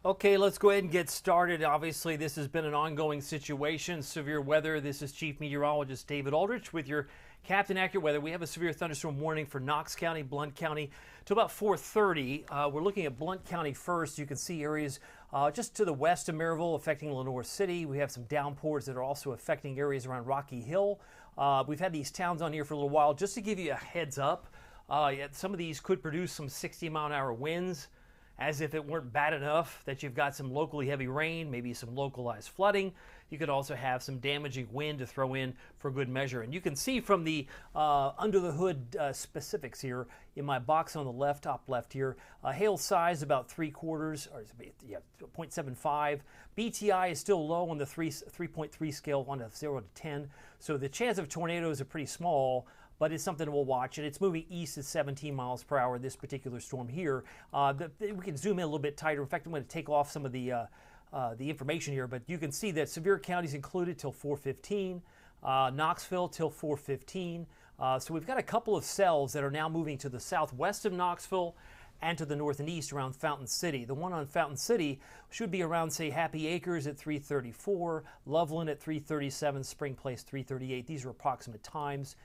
Okay, let's go ahead and get started. Obviously, this has been an ongoing situation, severe weather. This is Chief Meteorologist David Aldrich with your Captain Accurate Weather. We have a severe thunderstorm warning for Knox County, Blount County to about 4:30. We're looking at Blount County first. You can see areas just to the west of Maryville affecting Lenoir City. We have some downpours that are also affecting areas around Rocky Hill. We've had these towns on here for a little while. Just to give you a heads up, some of these could produce some 60-mile-an-hour winds. As if it weren't bad enough that you've got some locally heavy rain, maybe some localized flooding, you could also have some damaging wind to throw in for good measure. And you can see from the under the hood specifics here in my box on the left, top left here, hail size about 3/4 or 0.75. BTI is still low on the 3.3 scale, 1 to 0 to 10. So the chance of tornadoes are pretty small, but it's something we'll watch, and it's moving east at 17 miles per hour, this particular storm here. We can zoom in a little bit tighter. In fact, I'm going to take off some of the information here, but you can see that Sevier County is included till 4:15, Knoxville till 4:15. So we've got a couple of cells that are now moving to the southwest of Knoxville and to the north and east around Fountain City. The one on Fountain City should be around, say, Happy Acres at 3:34, Loveland at 3:37, Spring Place 3:38. These are approximate times.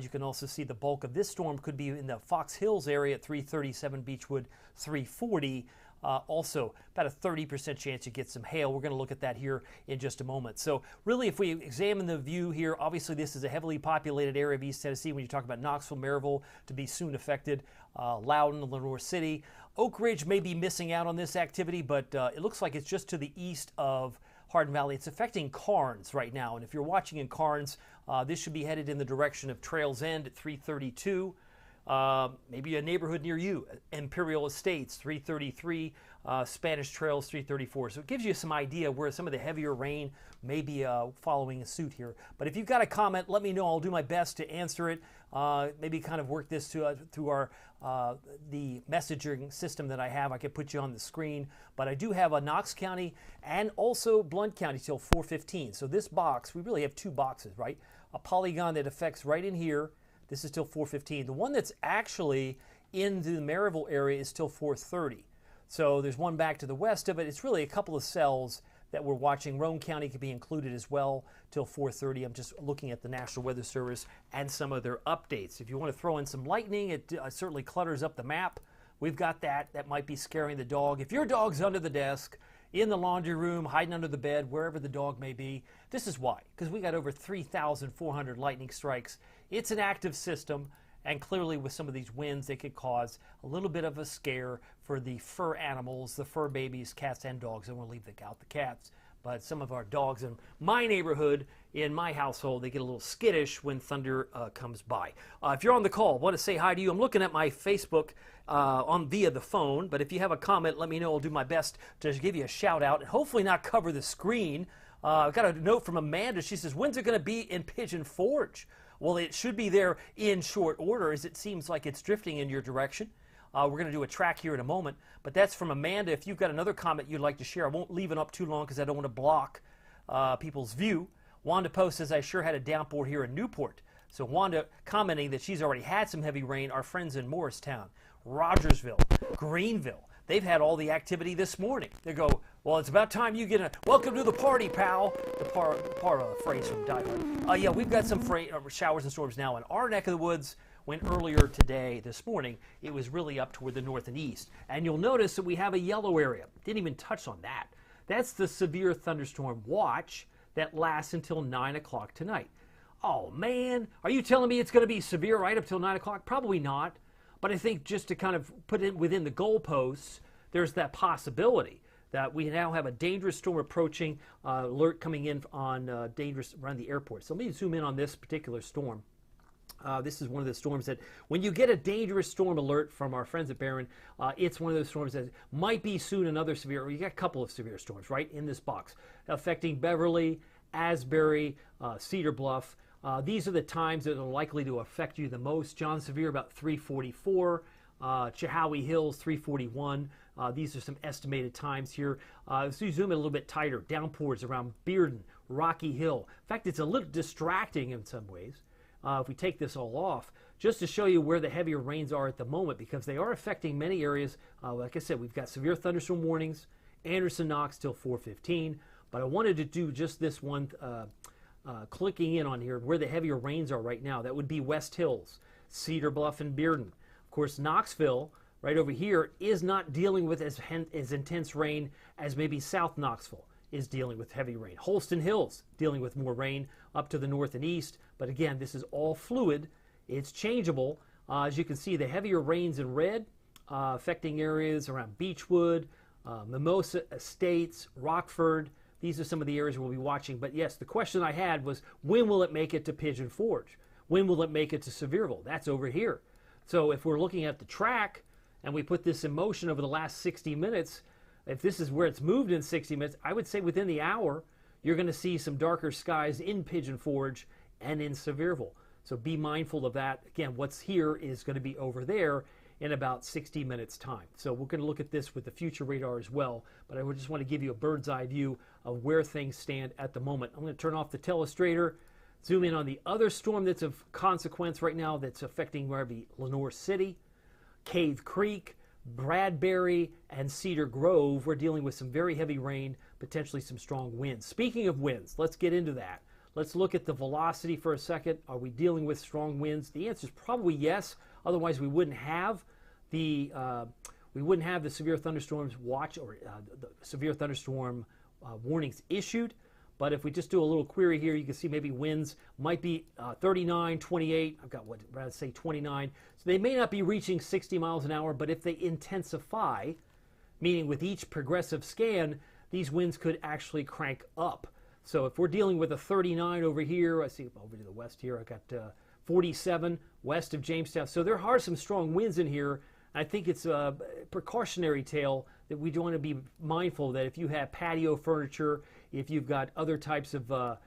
You can also see the bulk of this storm could be in the Fox Hills area at 3:37, Beechwood 3:40. Also, about a 30% chance you get some hail. We're going to look at that here in just a moment. So really, if we examine the view here, obviously this is a heavily populated area of East Tennessee when you talk about Knoxville, Maryville to be soon affected, Loudon, Lenoir City. Oak Ridge may be missing out on this activity, but it looks like it's just to the east of Hardin Valley. It's affecting Karnes right now, and if you're watching in Karnes, this should be headed in the direction of Trails End at 3:32. Maybe a neighborhood near you, Imperial Estates 3:33, Spanish Trails 3:34. So it gives you some idea where some of the heavier rain may be following a suit here. But if you've got a comment, let me know. I'll do my best to answer it. Maybe kind of work this through our the messaging system that I have. I could put you on the screen, but I do have a Knox County and also Blount County till 4:15. So this box, we really have two boxes, right? A polygon that affects right in here. This is till 4:15. The one that's actually in the Maryville area is till 4:30. So there's one back to the west of it. It's really a couple of cells that we're watching. Roane County could be included as well till 4:30. I'm just looking at the National Weather Service and some of their updates. If you want to throw in some lightning, it certainly clutters up the map. We've got that. That might be scaring the dog. If your dog's under the desk, in the laundry room, hiding under the bed, wherever the dog may be, this is why. Because we got over 3,400 lightning strikes. It's an active system, and clearly with some of these winds, they could cause a little bit of a scare for the fur animals, the fur babies, cats and dogs. I won't leave out the cats. But some of our dogs in my neighborhood, in my household, they get a little skittish when thunder comes by. If you're on the call, I want to say hi to you. I'm looking at my Facebook via the phone, but if you have a comment, let me know. I'll do my best to give you a shout out and hopefully not cover the screen. I've got a note from Amanda. She says, when's it going to be in Pigeon Forge? Well, it should be there in short order, as it seems like it's drifting in your direction. We're going to do a track here in a moment, but that's from Amanda. If you've got another comment you'd like to share, I won't leave it up too long because I don't want to block people's view. Wanda Post says, I sure had a downpour here in Newport. So Wanda commenting that she's already had some heavy rain. Our friends in Morristown, Rogersville, Greenville, they've had all the activity this morning. They go, well, it's about time you get a welcome to the party, pal. The phrase from Die Hard. Yeah, we've got some showers and storms now in our neck of the woods. When earlier today, this morning, it was really up toward the north and east. And you'll notice that we have a yellow area. Didn't even touch on that. That's the severe thunderstorm watch that lasts until 9 o'clock tonight. Oh, man, are you telling me it's going to be severe right up till 9 o'clock? Probably not. But I think just to kind of put it within the goalposts, there's that possibility that we now have a dangerous storm approaching, alert coming in on dangerous around the airport. So let me zoom in on this particular storm. This is one of the storms that when you get a dangerous storm alert from our friends at Barron, it's one of those storms that might be soon another severe, or you got a couple of severe storms right in this box affecting Beverly, Asbury, Cedar Bluff. These are the times that are likely to affect you the most. John Sevier about 3:44, Chehowee Hills 3:41. These are some estimated times here. So you zoom in a little bit tighter, downpours around Bearden, Rocky Hill. In fact, it's a little distracting in some ways. If we take this all off, just to show you where the heavier rains are at the moment, because they are affecting many areas. Like I said, we've got severe thunderstorm warnings Anderson, Knox till 4:15. But I wanted to do just this one, clicking in on here where the heavier rains are right now. That would be West Hills, Cedar Bluff, and Bearden. Of course, Knoxville, right over here, is not dealing with as intense rain as maybe South Knoxville is dealing with heavy rain. Holston Hills dealing with more rain up to the north and east. But again, this is all fluid. It's changeable. As you can see, the heavier rains in red affecting areas around Beechwood, Mimosa Estates, Rockford. These are some of the areas we'll be watching. But yes, the question I had was, when will it make it to Pigeon Forge? When will it make it to Sevierville? That's over here. So if we're looking at the track and we put this in motion over the last 60 minutes, if this is where it's moved in 60 minutes, I would say within the hour, you're going to see some darker skies in Pigeon Forge and in Sevierville. So be mindful of that. Again, what's here is going to be over there in about 60 minutes time. So we're going to look at this with the future radar as well, but I just want to give you a bird's eye view of where things stand at the moment. I'm going to turn off the telestrator, zoom in on the other storm that's of consequence right now that's affecting maybe Lenoir City, Cave Creek, Bradbury, and Cedar Grove. We're dealing with some very heavy rain, potentially some strong winds. Speaking of winds, let's get into that. Let's look at the velocity for a second. Are we dealing with strong winds? The answer is probably yes. Otherwise, we wouldn't have the severe thunderstorms watch or the severe thunderstorm warnings issued. But if we just do a little query here, you can see maybe winds might be 39, 28. I've got what I'd say 29. So they may not be reaching 60 miles an hour, but if they intensify, meaning with each progressive scan, these winds could actually crank up. So if we're dealing with a 39 over here, I see over to the west here, I got 47 west of Jamestown. So there are some strong winds in here. I think it's a precautionary tale that we want to be mindful that if you have patio furniture, if you've got other types of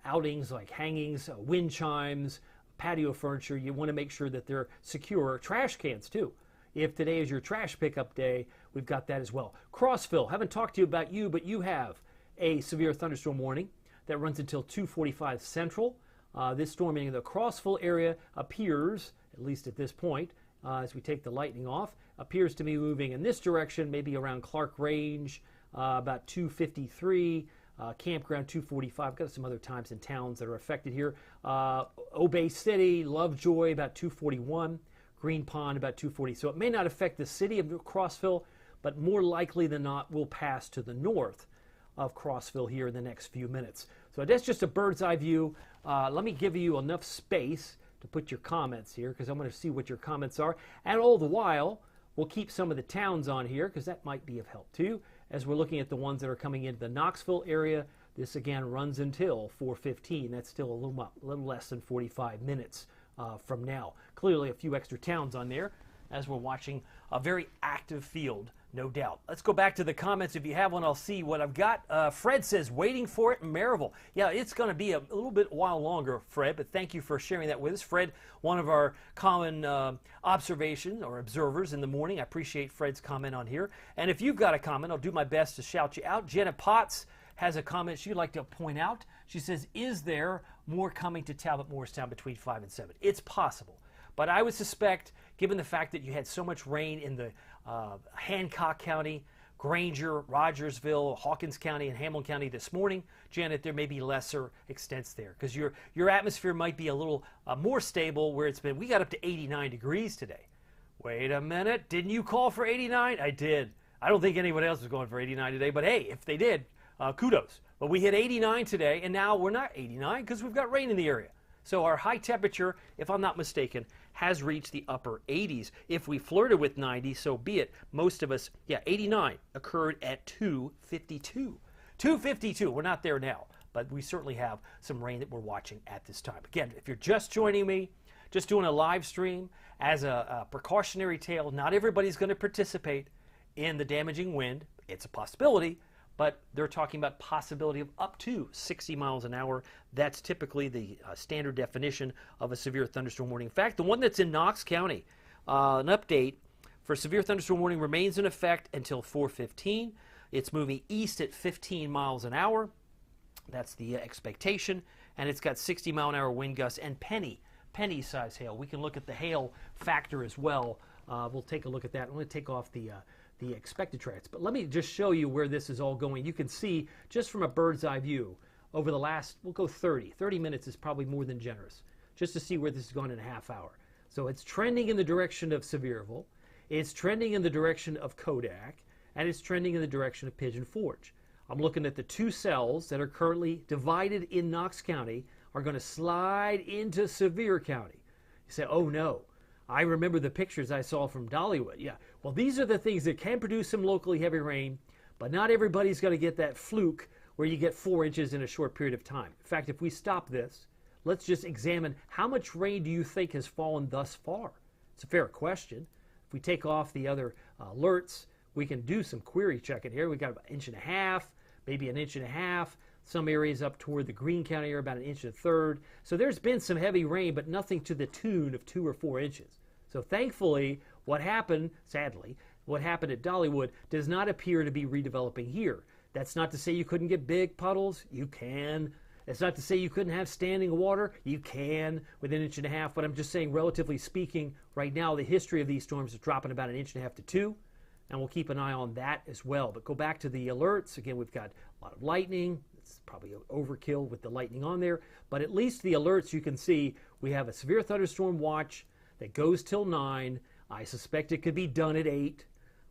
outings like hangings, wind chimes, patio furniture, you want to make sure that they're secure. Trash cans too. If today is your trash pickup day, we've got that as well. Crossville, haven't talked to you about you, but you have a severe thunderstorm warning that runs until 2:45 Central. This storming in the Crossville area appears, at least at this point, as we take the lightning off, appears to be moving in this direction, maybe around Clark Range, about 2:53, Campground 2:45. Got some other times in towns that are affected here. Obey City, Lovejoy about 2:41, Green Pond about 2:40. So it may not affect the city of Crossville, but more likely than not will pass to the north of Crossville here in the next few minutes. So that's just a bird's eye view. Let me give you enough space to put your comments here because I want to see what your comments are. And all the while, we'll keep some of the towns on here because that might be of help too as we're looking at the ones that are coming into the Knoxville area. This again runs until 4:15. That's still a little less than 45 minutes from now. Clearly a few extra towns on there as we're watching a very active field, no doubt. Let's go back to the comments. If you have one, I'll see what I've got. Fred says, waiting for it in Maryville. Yeah, it's going to be a little bit while longer, Fred, but thank you for sharing that with us. Fred, one of our common observations or observers in the morning. I appreciate Fred's comment on here. And if you've got a comment, I'll do my best to shout you out. Jenna Potts has a comment she'd like to point out. She says, is there more coming to Talbot Morristown between 5 and 7? It's possible. But I would suspect, given the fact that you had so much rain in the Hancock County, Granger, Rogersville, Hawkins County, and Hamilton County this morning, Janet, there may be lesser extents there because your atmosphere might be a little more stable where it's been. We got up to 89 degrees today. Wait a minute. Didn't you call for 89? I did. I don't think anyone else was going for 89 today, but hey, if they did, kudos. But we hit 89 today, and now we're not 89 because we've got rain in the area. So our high temperature, if I'm not mistaken, has reached the upper 80s. If we flirted with 90, so be it. Most of us, 89 occurred at 2:52. 2:52, we're not there now, but we certainly have some rain that we're watching at this time. Again, if you're just joining me, just doing a live stream as a precautionary tale, not everybody's going to participate in the damaging wind. It's a possibility, but they're talking about possibility of up to 60 miles an hour. That's typically the standard definition of a severe thunderstorm warning. In fact, the one that's in Knox County, an update for severe thunderstorm warning remains in effect until 4:15. It's moving east at 15 miles an hour. That's the expectation. And it's got 60 mile an hour wind gusts and penny size hail. We can look at the hail factor as well. We'll take a look at that. I'm going to take off the the expected trends. But let me just show you where this is all going. You can see just from a bird's eye view over the last, we'll go 30 minutes is probably more than generous, just to see where this has gone in a half hour. So it's trending in the direction of Sevierville, it's trending in the direction of Kodak, and it's trending in the direction of Pigeon Forge. I'm looking at the two cells that are currently divided in Knox County are going to slide into Sevier County. You say, oh no, I remember the pictures I saw from Dollywood. Yeah, well, these are the things that can produce some locally heavy rain, but not everybody's going to get that fluke where you get 4 inches in a short period of time. In fact, if we stop this, let's just examine how much rain do you think has fallen thus far? It's a fair question. If we take off the other alerts, we can do some query checking here. We got about 1.5 inches, maybe 1.5 inches. Some areas up toward the Greene County area about 1.33 inches. So there's been some heavy rain, but nothing to the tune of 2 or 4 inches. So thankfully, what happened, sadly, what happened at Dollywood does not appear to be redeveloping here. That's not to say you couldn't get big puddles. You can. It's not to say you couldn't have standing water. You can with 1.5 inches. But I'm just saying, relatively speaking, right now the history of these storms is dropping about 1.5 inches to 2. And we'll keep an eye on that as well. But go back to the alerts. Again, we've got a lot of lightning. It's probably overkill with the lightning on there. But at least the alerts, you can see we have a severe thunderstorm watch that goes till 9. I suspect it could be done at 8.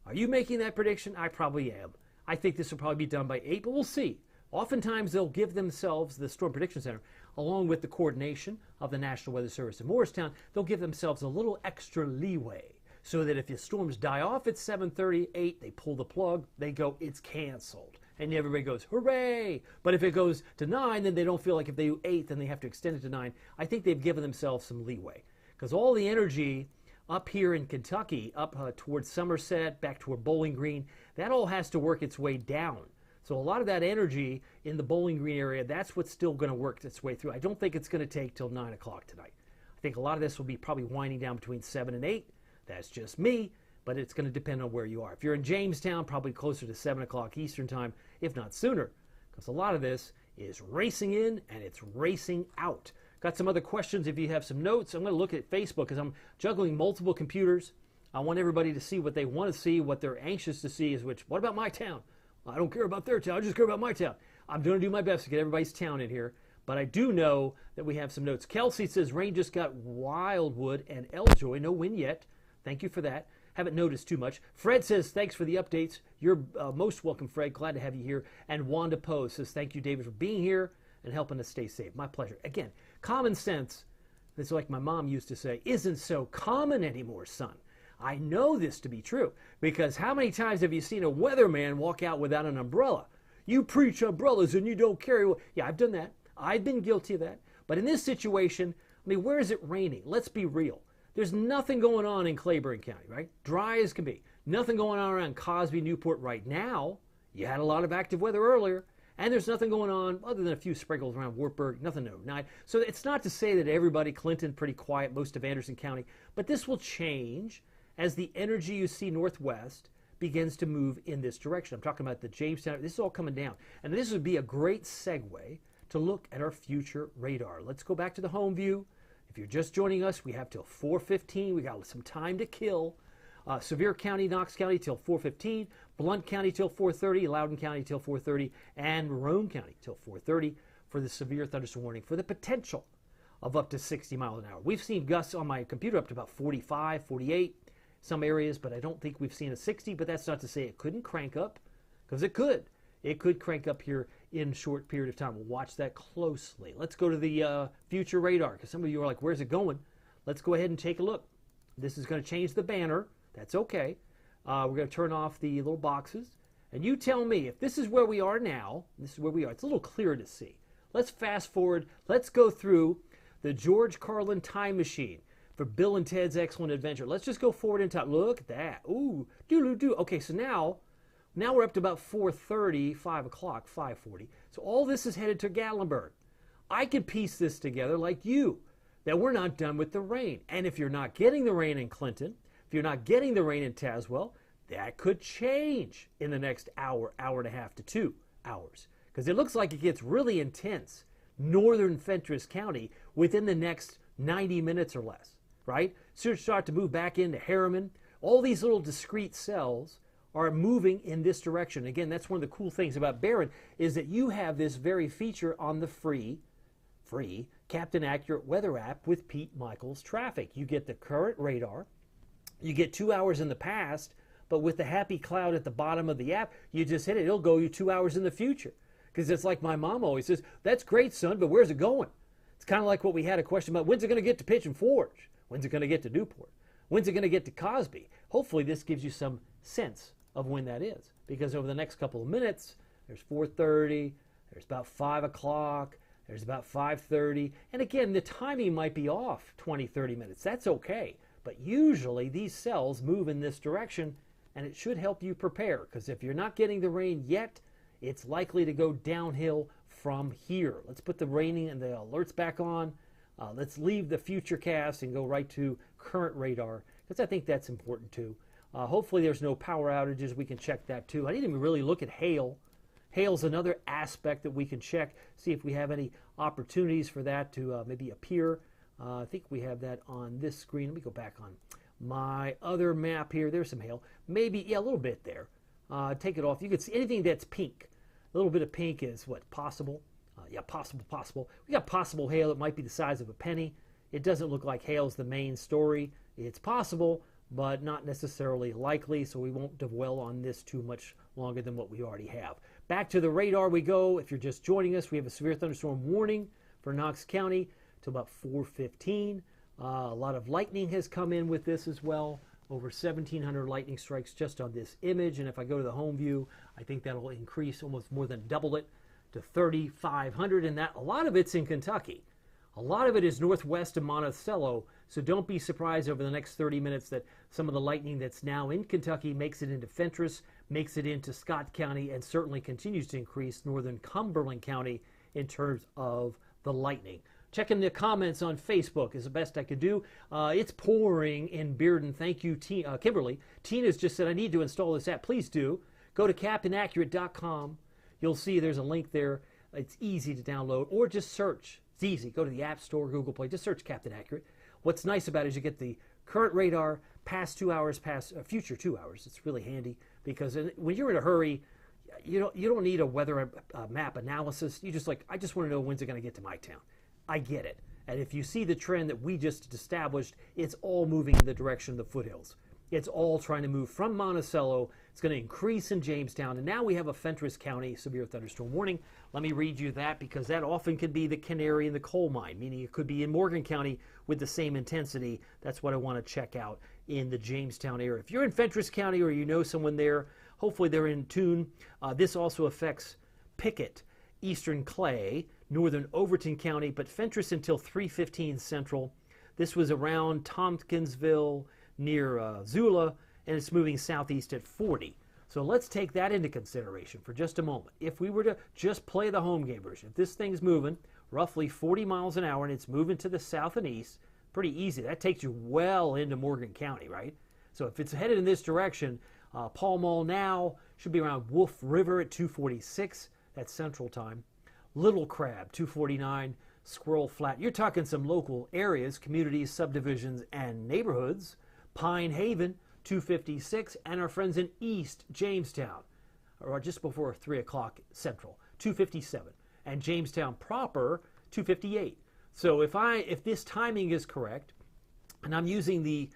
Are you making that prediction? I probably am. I think this will probably be done by 8, but we'll see. Oftentimes they'll give themselves, the Storm Prediction Center, along with the coordination of the National Weather Service in Morristown, they'll give themselves a little extra leeway so that if the storms die off at 7:30, 8, they pull the plug, they go, it's canceled. And everybody goes, hooray! But if it goes to 9, then they don't feel like if they do 8, then they have to extend it to 9. I think they've given themselves some leeway. Because all the energy up here in Kentucky, up towards Somerset, back toward Bowling Green, that all has to work its way down. So a lot of that energy in the Bowling Green area, that's what's still going to work its way through. I don't think it's going to take till 9 o'clock tonight. I think a lot of this will be probably winding down between 7 and 8. That's just me, but it's going to depend on where you are. If you're in Jamestown, probably closer to 7 o'clock Eastern time, if not sooner, because a lot of this is racing in and it's racing out. Got some other questions. If you have some notes, I'm going to look at Facebook because I'm juggling multiple computers. I want everybody to see what they want to see, what they're anxious to see is what about my town? I don't care about their town. I just care about my town. I'm going to do my best to get everybody's town in here. But I do know that we have some notes. Kelsey says rain just got Wildwood and Eljoy. No wind yet. Thank you for that. Haven't noticed too much. Fred says thanks for the updates. You're most welcome, Fred. Glad to have you here. And Wanda Poe says thank you, David, for being here and helping us stay safe. My pleasure. Again, common sense, it's like my mom used to say, isn't so common anymore, son. I know this to be true because how many times have you seen a weatherman walk out without an umbrella? You preach umbrellas and you don't carry one. Yeah, I've done that. I've been guilty of that. But in this situation, I mean, where is it raining? Let's be real. There's nothing going on in Claiborne County, right? Dry as can be. Nothing going on around Cosby, Newport right now. You had a lot of active weather earlier. And there's nothing going on other than a few sprinkles around Wartburg, nothing overnight. So it's not to say that everybody, Clinton, pretty quiet, most of Anderson County. But this will change as the energy you see northwest begins to move in this direction. I'm talking about the Jamestown. This is all coming down. And this would be a great segue to look at our future radar. Let's go back to the home view. If you're just joining us, we have till 4:15. We got some time to kill. Sevier County, Knox County till 4:15. Blount County till 4:30. Loudoun County till 4:30. And Rome County till 4:30 for the severe thunderstorm warning for the potential of up to 60 miles an hour. We've seen gusts on my computer up to about 45, 48, some areas, but I don't think we've seen a 60, but that's not to say it couldn't crank up, because it could. It could crank up here in a short period of time. We'll watch that closely. Let's go to the future radar, because some of you are like, where's it going? Let's go ahead and take a look. This is going to change the banner. That's okay. We're going to turn off the little boxes. And you tell me, if this is where we are now, this is where we are. It's a little clearer to see. Let's fast forward. Let's go through the George Carlin time machine for Bill and Ted's Excellent Adventure. Let's just go forward in time. Look at that. Ooh, doo-doo-doo. Okay, so now we're up to about 4:30, 5 o'clock, 5:40. So all this is headed to Gatlinburg. I could piece this together like you, that we're not done with the rain. And if you're not getting the rain in Clinton, if you're not getting the rain in Tazewell, that could change in the next hour, hour and a half to 2 hours. Because it looks like it gets really intense, northern Fentress County, within the next 90 minutes or less, right? So you start to move back into Harriman. All these little discrete cells are moving in this direction. Again, that's one of the cool things about Barron is that you have this very feature on the free Captain Accurate weather app with Pete Michaels Traffic. You get the current radar, you get 2 hours in the past, but with the happy cloud at the bottom of the app, you just hit it, it'll go you 2 hours in the future. Because it's like my mom always says, that's great, son, but where's it going? It's kind of like what we had a question about, when's it going to get to Pigeon Forge? When's it going to get to Newport? When's it going to get to Cosby? Hopefully this gives you some sense of when that is. Because over the next couple of minutes, there's 4:30, there's about 5 o'clock, there's about 5:30. And again, the timing might be off 20, 30 minutes. That's okay. But usually these cells move in this direction, and it should help you prepare. Because if you're not getting the rain yet, it's likely to go downhill from here. Let's put the raining and the alerts back on. Let's leave the future cast and go right to current radar, because I think that's important too. Hopefully there's no power outages. We can check that too. I didn't even really look at hail. Hail's another aspect that we can check, see if we have any opportunities for that to maybe appear. I think we have that on this screen. Let me go back on my other map here. There's some hail. Maybe, yeah, a little bit there. Take it off. You can see anything that's pink. A little bit of pink is what? Possible. Yeah, possible. We got possible hail. It might be the size of a penny. It doesn't look like hail's the main story. It's possible, but not necessarily likely, so we won't dwell on this too much longer than what we already have. Back to the radar we go. If you're just joining us, we have a severe thunderstorm warning for Knox County till about 4:15. A lot of lightning has come in with this as well. Over 1,700 lightning strikes just on this image. And if I go to the home view, I think that'll increase almost more than double it to 3,500. And that a lot of it's in Kentucky. A lot of it is northwest of Monticello. So don't be surprised over the next 30 minutes that some of the lightning that's now in Kentucky makes it into Fentress, makes it into Scott County, and certainly continues to increase northern Cumberland County in terms of the lightning. Checking the comments on Facebook is the best I could do. It's pouring in Bearden. Thank you, Kimberly. Tina's just said, I need to install this app. Please do. Go to CaptainAccurate.com. You'll see there's a link there. It's easy to download, or just search. It's easy. Go to the App Store, Google Play. Just search Captain Accurate. What's nice about it is you get the current radar, past 2 hours, past future 2 hours. It's really handy because when you're in a hurry, you don't need a weather map analysis. You just I just want to know when's it going to get to my town. I get it. And if you see the trend that we just established, it's all moving in the direction of the foothills. It's all trying to move from Monticello. It's going to increase in Jamestown. And now we have a Fentress County severe thunderstorm warning. Let me read you that, because that often can be the canary in the coal mine, meaning it could be in Morgan County with the same intensity. That's what I want to check out in the Jamestown area. If you're in Fentress County or you know someone there, hopefully they're in tune. This also affects Pickett, Eastern Clay, northern Overton County, but Fentress until 3:15 Central. This was around Tompkinsville near Zula, and it's moving southeast at 40. So let's take that into consideration for just a moment. If we were to just play the home game version, if this thing's moving roughly 40 miles an hour and it's moving to the south and east, pretty easy. That takes you well into Morgan County, right? So if it's headed in this direction, Pall Mall now should be around Wolf River at 2:46. That's Central Time. Little Crab, 2:49. Squirrel Flat. You're talking some local areas, communities, subdivisions, and neighborhoods. Pine Haven, 2:56. And our friends in East Jamestown, or just before 3 o'clock Central, 2:57. And Jamestown proper, 2:58. So if this timing is correct, and I'm using the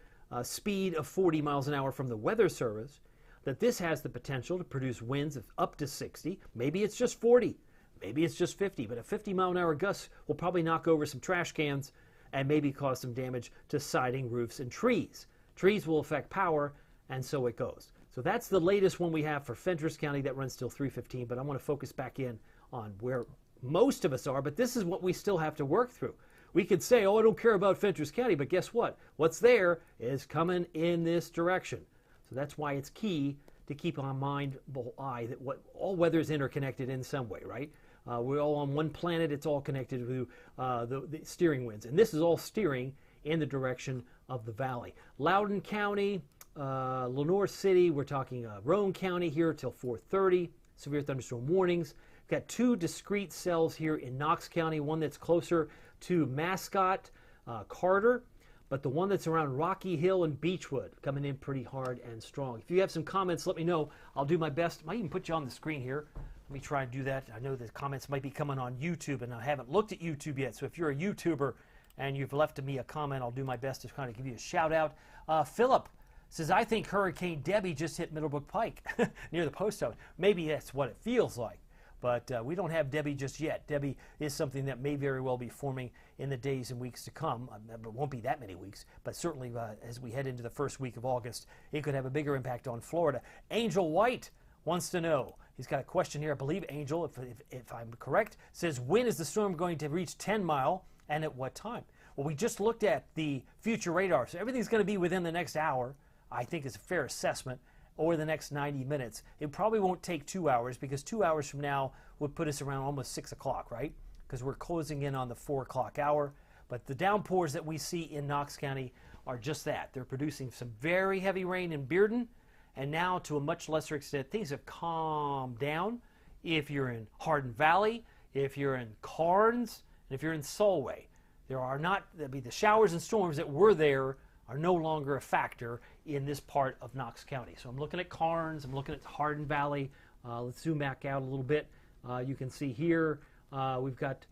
speed of 40 miles an hour from the Weather Service, that this has the potential to produce winds of up to 60. Maybe it's just 40. Maybe it's just 50. But a 50-mile-an-hour gust will probably knock over some trash cans and maybe cause some damage to siding, roofs, and trees. Trees will affect power, and so it goes. So that's the latest one we have for Fentress County. That runs till 3:15. But I want to focus back in on where most of us are. But this is what we still have to work through. We could say, oh, I don't care about Fentress County. But guess what? What's there is coming in this direction. So that's why it's key to keep on mindful eye that all weather is interconnected in some way, right? We're all on one planet. It's all connected to the steering winds. And this is all steering in the direction of the valley. Loudoun County, Lenoir City, we're talking Roane County here till 4:30. Severe thunderstorm warnings. We've got two discrete cells here in Knox County, one that's closer to Mascot, Carter, but the one that's around Rocky Hill and Beechwood coming in pretty hard and strong. If you have some comments, let me know. I'll do my best. I might even put you on the screen here. Let me try and do that. I know the comments might be coming on YouTube, and I haven't looked at YouTube yet. So if you're a YouTuber and you've left me a comment, I'll do my best to kind of give you a shout out. Philip says, I think Hurricane Debbie just hit Middlebrook Pike near the post office. Maybe that's what it feels like. But we don't have Debbie just yet. Debbie is something that may very well be forming in the days and weeks to come. It won't be that many weeks, but certainly as we head into the first week of August, it could have a bigger impact on Florida. Angel White wants to know. He's got a question here. I believe Angel, if I'm correct, says, when is the storm going to reach 10 Mile and at what time? Well, we just looked at the future radar, so everything's going to be within the next hour. I think is a fair assessment. Over the next 90 minutes. It probably won't take 2 hours, because 2 hours from now would put us around almost 6 o'clock, right? Because we're closing in on the 4 o'clock hour. But the downpours that we see in Knox County are just that. They're producing some very heavy rain in Bearden, and now to a much lesser extent, things have calmed down. If you're in Hardin Valley, if you're in Carnes, and if you're in Solway, the showers and storms that were there are no longer a factor in this part of Knox County. So I'm looking at Carnes, I'm looking at Hardin Valley. Let's zoom back out a little bit. You can see here we've got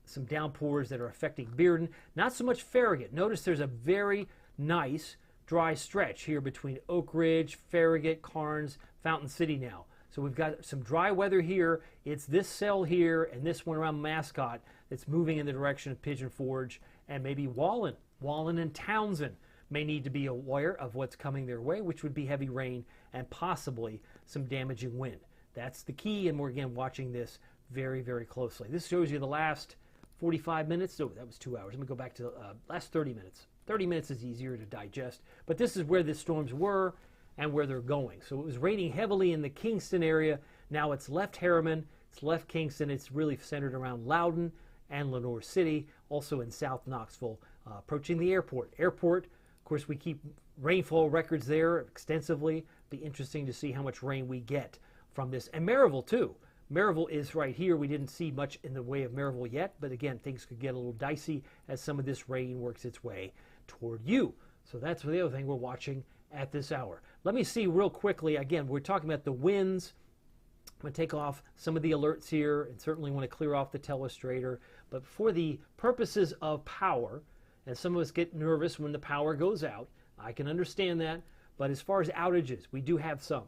some downpours that are affecting Bearden. Not so much Farragut. Notice there's a very nice dry stretch here between Oak Ridge, Farragut, Carnes, Fountain City now. So we've got some dry weather here. It's this cell here and this one around Mascot that's moving in the direction of Pigeon Forge and maybe Wallen. Wallen and Townsend may need to be aware of what's coming their way, which would be heavy rain and possibly some damaging wind. That's the key, and we're again watching this very, very closely. This shows you the last 45 minutes. Oh, that was 2 hours. Let me go back to the last 30 minutes. 30 minutes is easier to digest, but this is where the storms were and where they're going. So it was raining heavily in the Kingston area. Now it's left Harriman, it's left Kingston. It's really centered around Loudoun and Lenoir City, also in South Knoxville, approaching the airport. Airport, of course, we keep rainfall records there extensively. Be interesting to see how much rain we get from this. And Maryville, too. Maryville is right here. We didn't see much in the way of Maryville yet, but again, things could get a little dicey as some of this rain works its way toward you. So that's the other thing we're watching at this hour. Let me see real quickly. Again, we're talking about the winds. I'm going to take off some of the alerts here and certainly want to clear off the telestrator. But for the purposes of power, and some of us get nervous when the power goes out, I can understand that. But as far as outages, we do have some.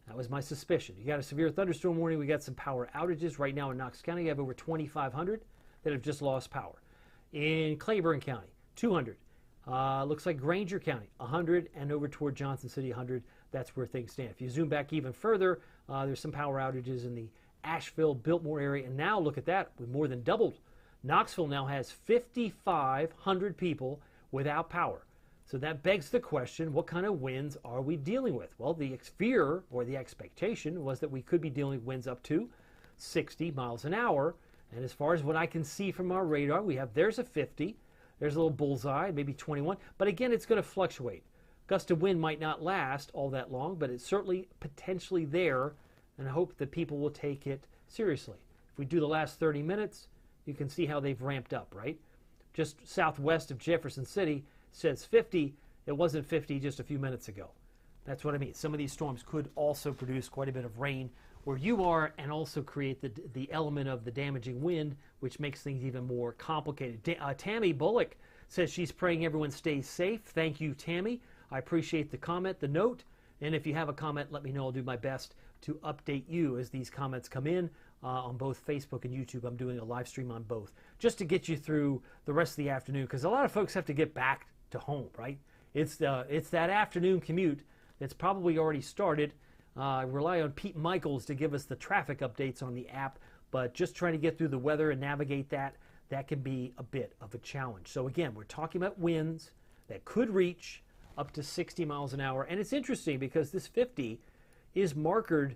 That was my suspicion. You got a severe thunderstorm warning. We got some power outages. Right now in Knox County, you have over 2,500 that have just lost power. In Claiborne County, 200. Looks like Granger County, 100, and over toward Johnson City, 100. That's where things stand. If you zoom back even further, there's some power outages in the Asheville, Biltmore area. And now look at that. We've more than doubled. Knoxville now has 5,500 people without power. So that begs the question, what kind of winds are we dealing with? Well, the fear or the expectation was that we could be dealing with winds up to 60 miles an hour. And as far as what I can see from our radar, there's a 50, there's a little bullseye, maybe 21. But again, it's going to fluctuate. Gust of wind might not last all that long, but it's certainly potentially there. And I hope that people will take it seriously. If we do the last 30 minutes, you can see how they've ramped up, right? Just southwest of Jefferson City says 50. It wasn't 50 just a few minutes ago. That's what I mean. Some of these storms could also produce quite a bit of rain where you are and also create the element of the damaging wind, which makes things even more complicated. Tammy Bullock says she's praying everyone stays safe. Thank you, Tammy. I appreciate the comment, the note. And if you have a comment, let me know. I'll do my best to update you as these comments come in. On both Facebook and YouTube. I'm doing a live stream on both just to get you through the rest of the afternoon, because a lot of folks have to get back to home, right? It's that afternoon commute that's probably already started. I rely on Pete Michaels to give us the traffic updates on the app, but just trying to get through the weather and navigate that can be a bit of a challenge. So again, we're talking about winds that could reach up to 60 miles an hour. And it's interesting because this 50 is markered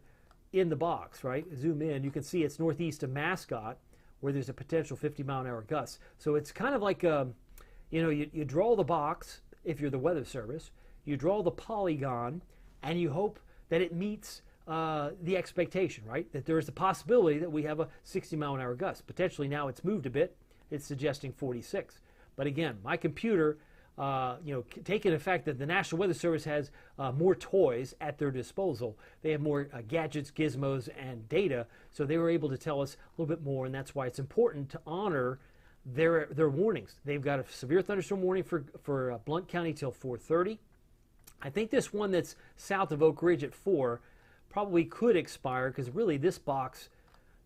in the box, right? Zoom in, you can see it's northeast of Mascot where there's a potential 50-mile-an-hour gust. So it's kind of like, you draw the box if you're the Weather Service, you draw the polygon, and you hope that it meets the expectation, right? That there is a possibility that we have a 60-mile-an-hour gust. Potentially now it's moved a bit. It's suggesting 46. But again, my computer taking the fact that the National Weather Service has more toys at their disposal. They have more gadgets, gizmos, and data, so they were able to tell us a little bit more, and that's why it's important to honor their warnings. They've got a severe thunderstorm warning for Blount County till 4:30. I think this one that's south of Oak Ridge at 4 probably could expire, because really this box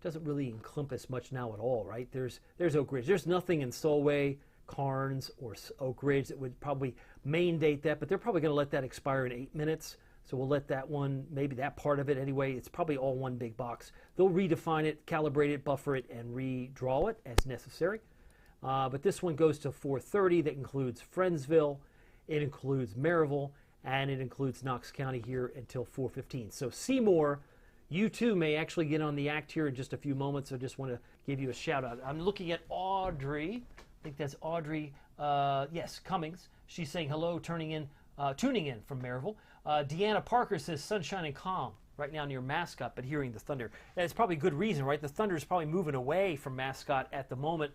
doesn't really encompass much now at all, right? There's Oak Ridge. There's nothing in Solway, Carnes, or Oak Ridge that would probably main date that, but they're probably going to let that expire in 8 minutes. So we'll let that one, maybe that part of it anyway. It's probably all one big box. They'll redefine it, calibrate it, buffer it, and redraw it as necessary. But this one goes to 4:30. That includes Friendsville, it includes Maryville, and it includes Knox County here until 4:15. So Seymour, you too may actually get on the act here in just a few moments. I just want to give you a shout out. I'm looking at Audrey. I think that's Audrey, yes, Cummings. She's saying hello, tuning in from Maryville. Deanna Parker says sunshine and calm right now near Mascot, but hearing the thunder. That's probably good reason, right? The thunder is probably moving away from Mascot at the moment.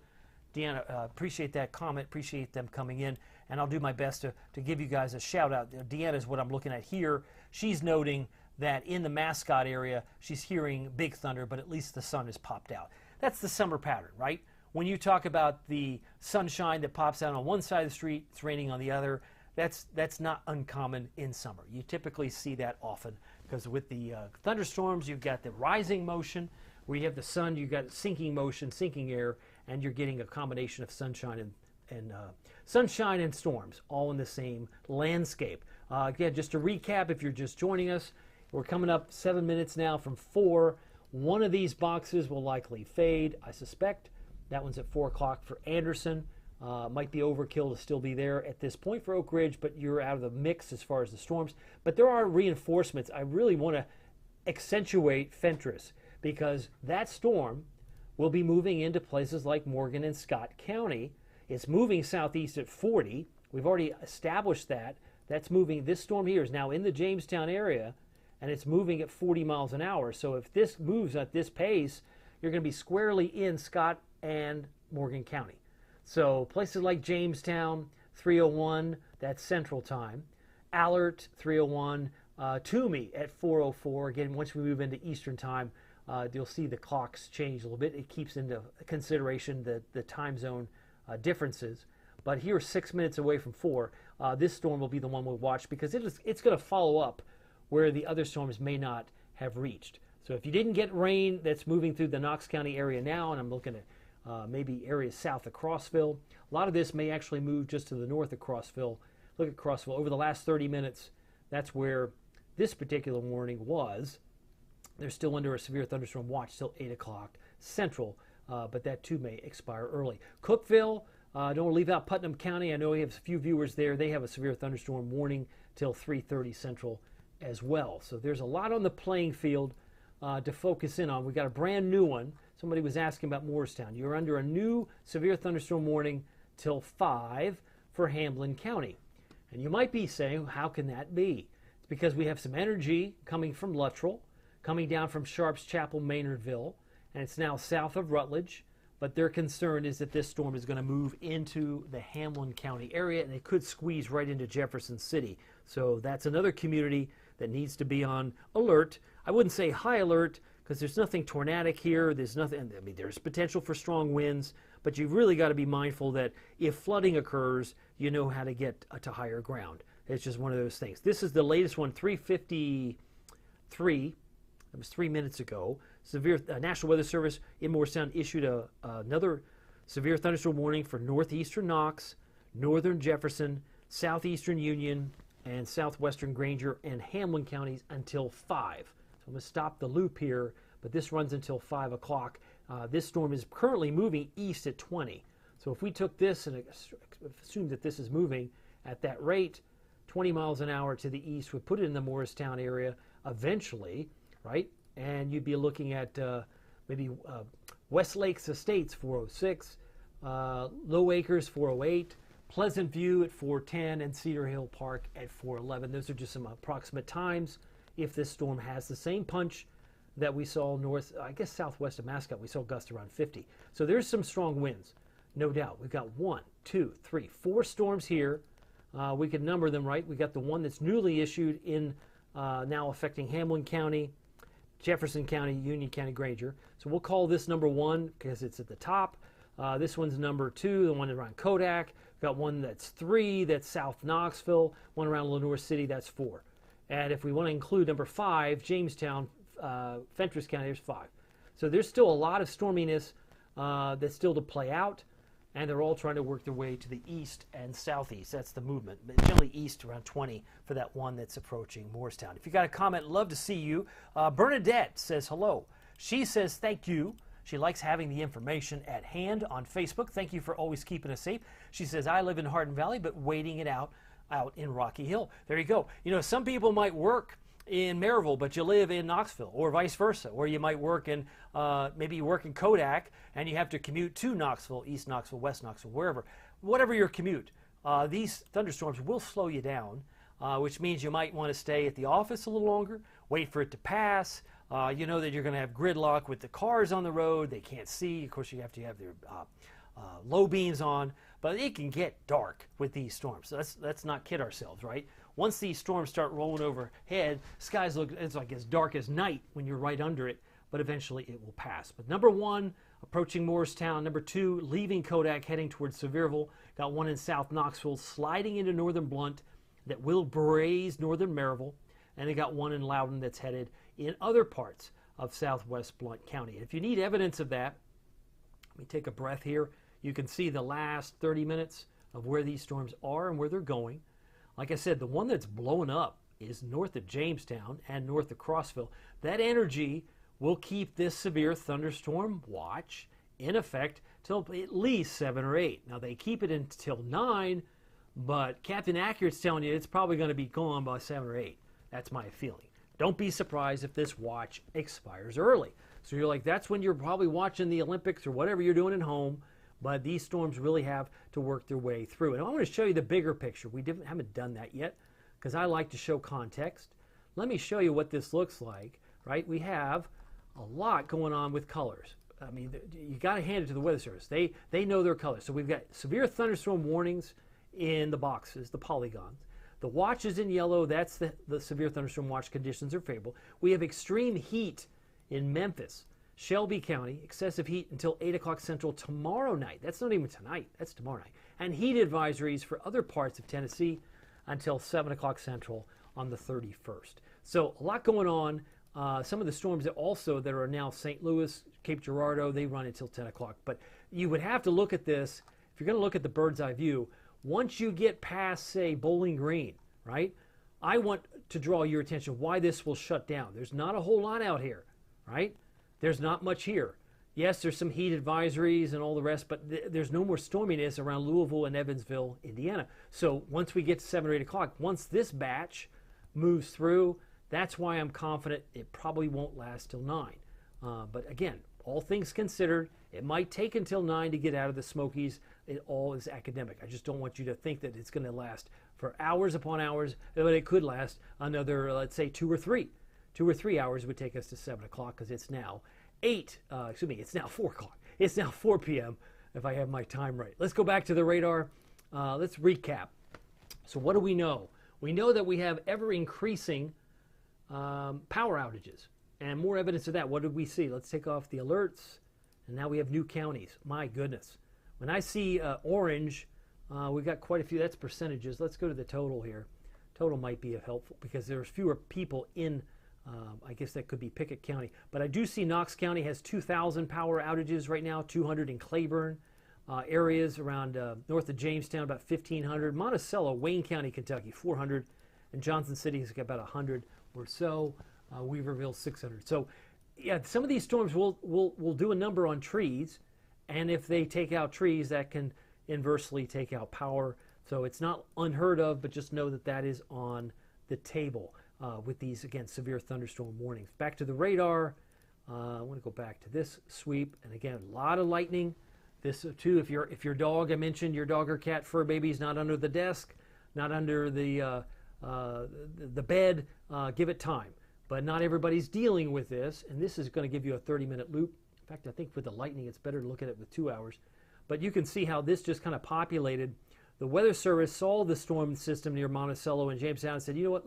Deanna, appreciate that comment, appreciate them coming in, and I'll do my best to give you guys a shout out. Deanna is what I'm looking at here. She's noting that in the Mascot area, she's hearing big thunder, but at least the sun has popped out. That's the summer pattern, right? When you talk about the sunshine that pops out on one side of the street, it's raining on the other, that's not uncommon in summer. You typically see that often, because with the thunderstorms, you've got the rising motion. Where you have the sun, you've got sinking motion, sinking air, and you're getting a combination of sunshine and storms, all in the same landscape. Again, just to recap, if you're just joining us, we're coming up 7 minutes now from 4. One of these boxes will likely fade, I suspect. That one's at 4 o'clock for Anderson. Might be overkill to still be there at this point for Oak Ridge, but you're out of the mix as far as the storms. But there are reinforcements. I really want to accentuate Fentress, because that storm will be moving into places like Morgan and Scott County. It's moving southeast at 40. We've already established that. That's moving. This storm here is now in the Jamestown area, and it's moving at 40 miles an hour. So if this moves at this pace, you're going to be squarely in Scott and Morgan County. So places like Jamestown, 3:01, that's Central Time. Allert, 3:01. Toomey at 4:04. Again, once we move into Eastern Time, you'll see the clocks change a little bit. It keeps into consideration the time zone differences. But here, 6 minutes away from 4, this storm will be the one we'll watch, because it's going to follow up where the other storms may not have reached. So if you didn't get rain that's moving through the Knox County area now, and I'm looking at maybe areas south of Crossville, a lot of this may actually move just to the north of Crossville. Look at Crossville. Over the last 30 minutes, that's where this particular warning was. They're still under a severe thunderstorm watch till 8 o'clock Central, but that too may expire early. Cookeville, don't want to leave out Putnam County. I know we have a few viewers there. They have a severe thunderstorm warning till 3:30 Central as well. So there's a lot on the playing field to focus in on. We got a brand new one. Somebody was asking about Morristown. You're under a new severe thunderstorm warning till 5 for Hamblin County. And you might be saying, how can that be? It's because we have some energy coming from Luttrell, coming down from Sharps Chapel, Maynardville, and it's now south of Rutledge. But their concern is that this storm is going to move into the Hamlin County area, and it could squeeze right into Jefferson City. So that's another community that needs to be on alert. I wouldn't say high alert, because there's nothing tornadic here. There's nothing. I mean, there's potential for strong winds, but you've really got to be mindful that if flooding occurs, you know how to get to higher ground. It's just one of those things. This is the latest one, 3:53. That was 3 minutes ago. National Weather Service in Morristown issued another severe thunderstorm warning for northeastern Knox, northern Jefferson, southeastern Union, and southwestern Granger and Hamlin counties until 5. So I'm going to stop the loop here, but this runs until 5 o'clock. This storm is currently moving east at 20. So if we took this and assumed that this is moving at that rate, 20 miles an hour to the east, would put it in the Morristown area eventually, right? And you'd be looking at maybe West Lakes Estates, 406, Low Acres, 408, Pleasant View at 410, and Cedar Hill Park at 411. Those are just some approximate times if this storm has the same punch that we saw southwest of Mascot. We saw gusts around 50. So there's some strong winds, no doubt. We've got 1, 2, 3, 4 storms here we could number them right. We got the one that's newly issued in now affecting Hamlin County, Jefferson County, Union County, Granger. So we'll call this number 1 because it's at the top. This one's number 2, the one around Kodak. We've got one that's 3, that's South Knoxville. One around Lenoir City, that's 4. And if we want to include number 5, Jamestown, Fentress County, there's 5. So there's still a lot of storminess that's still to play out, and they're all trying to work their way to the east and southeast. That's the movement. But generally east around 20 for that one that's approaching Morristown. If you got a comment, love to see you. Bernadette says hello. She says thank you. She likes having the information at hand on Facebook. Thank you for always keeping us safe. She says, I live in Hardin Valley, but waiting it out in Rocky Hill. There you go. You know, some people might work in Maryville, but you live in Knoxville, or vice versa. Or you might work in, maybe you work in Kodak, and you have to commute to Knoxville, East Knoxville, West Knoxville, wherever. Whatever your commute, these thunderstorms will slow you down, which means you might want to stay at the office a little longer, wait for it to pass. You know that you're going to have gridlock with the cars on the road. They can't see. Of course, you have to have their low beams on. But it can get dark with these storms. So let's not kid ourselves, right? Once these storms start rolling overhead, skies look it's like as dark as night when you're right under it, but eventually it will pass. But number 1, approaching Morristown. Number 2, leaving Kodak, heading towards Sevierville. Got one in South Knoxville, sliding into northern Blunt that will braze northern Maryville. And they got one in Loudon that's headed in other parts of southwest Blount County. And if you need evidence of that, let me take a breath here. You can see the last 30 minutes of where these storms are and where they're going. Like I said, the one that's blowing up is north of Jamestown and north of Crossville. That energy will keep this severe thunderstorm watch in effect till at least 7 or 8. Now, they keep it until 9, but Captain Accurate's telling you it's probably going to be gone by 7 or 8. That's my feeling. Don't be surprised if this watch expires early. So you're like, that's when you're probably watching the Olympics or whatever you're doing at home. But these storms really have to work their way through. And I want to show you the bigger picture. We haven't done that yet because I like to show context. Let me show you what this looks like, right? We have a lot going on with colors. I mean, you got to hand it to the Weather Service. They know their colors. So we've got severe thunderstorm warnings in the boxes, the polygons. The watch is in yellow. That's the severe thunderstorm watch conditions are favorable. We have extreme heat in Memphis. Shelby County, excessive heat until 8 o'clock Central tomorrow night. That's not even tonight. That's tomorrow night. And heat advisories for other parts of Tennessee until 7 o'clock Central on the 31st. So a lot going on. Some of the storms that are now St. Louis, Cape Girardeau, they run until 10 o'clock. But you would have to look at this, if you're going to look at the bird's eye view, once you get past, say, Bowling Green, right? I want to draw your attention why this will shut down. There's not a whole lot out here, right? There's not much here. Yes, there's some heat advisories and all the rest, but there's no more storminess around Louisville and Evansville, Indiana. So once we get to 7 or 8 o'clock, once this batch moves through, that's why I'm confident it probably won't last till 9. But again, all things considered, it might take until 9 to get out of the Smokies. It all is academic. I just don't want you to think that it's going to last for hours upon hours, but it could last another, let's say, 2 or 3. 2 or 3 hours would take us to 7 o'clock because it's now it's now 4 o'clock. It's now 4 p.m. if I have my time right. Let's go back to the radar. Let's recap. So what do we know? We know that we have ever-increasing power outages and more evidence of that. What did we see? Let's take off the alerts. And now we have new counties. My goodness. When I see orange, we've got quite a few. That's percentages. Let's go to the total here. Total might be helpful because there's fewer people in I guess that could be Pickett County. But I do see Knox County has 2,000 power outages right now, 200 in Claiborne. Areas around north of Jamestown, about 1,500. Monticello, Wayne County, Kentucky, 400. And Johnson City has got about 100 or so. Weaverville, 600. So, yeah, some of these storms will do a number on trees. And if they take out trees, that can inversely take out power. So it's not unheard of, but just know that that is on the table. With these, again, severe thunderstorm warnings. Back to the radar. I want to go back to this sweep. And again, a lot of lightning. This, too, if your dog, I mentioned, your dog or cat fur baby is not under the desk, not under the bed, give it time. But not everybody's dealing with this. And this is going to give you a 30-minute loop. In fact, I think with the lightning, it's better to look at it with 2 hours. But you can see how this just kind of populated The Weather Service saw the storm system near Monticello and Jamestown and said, you know what,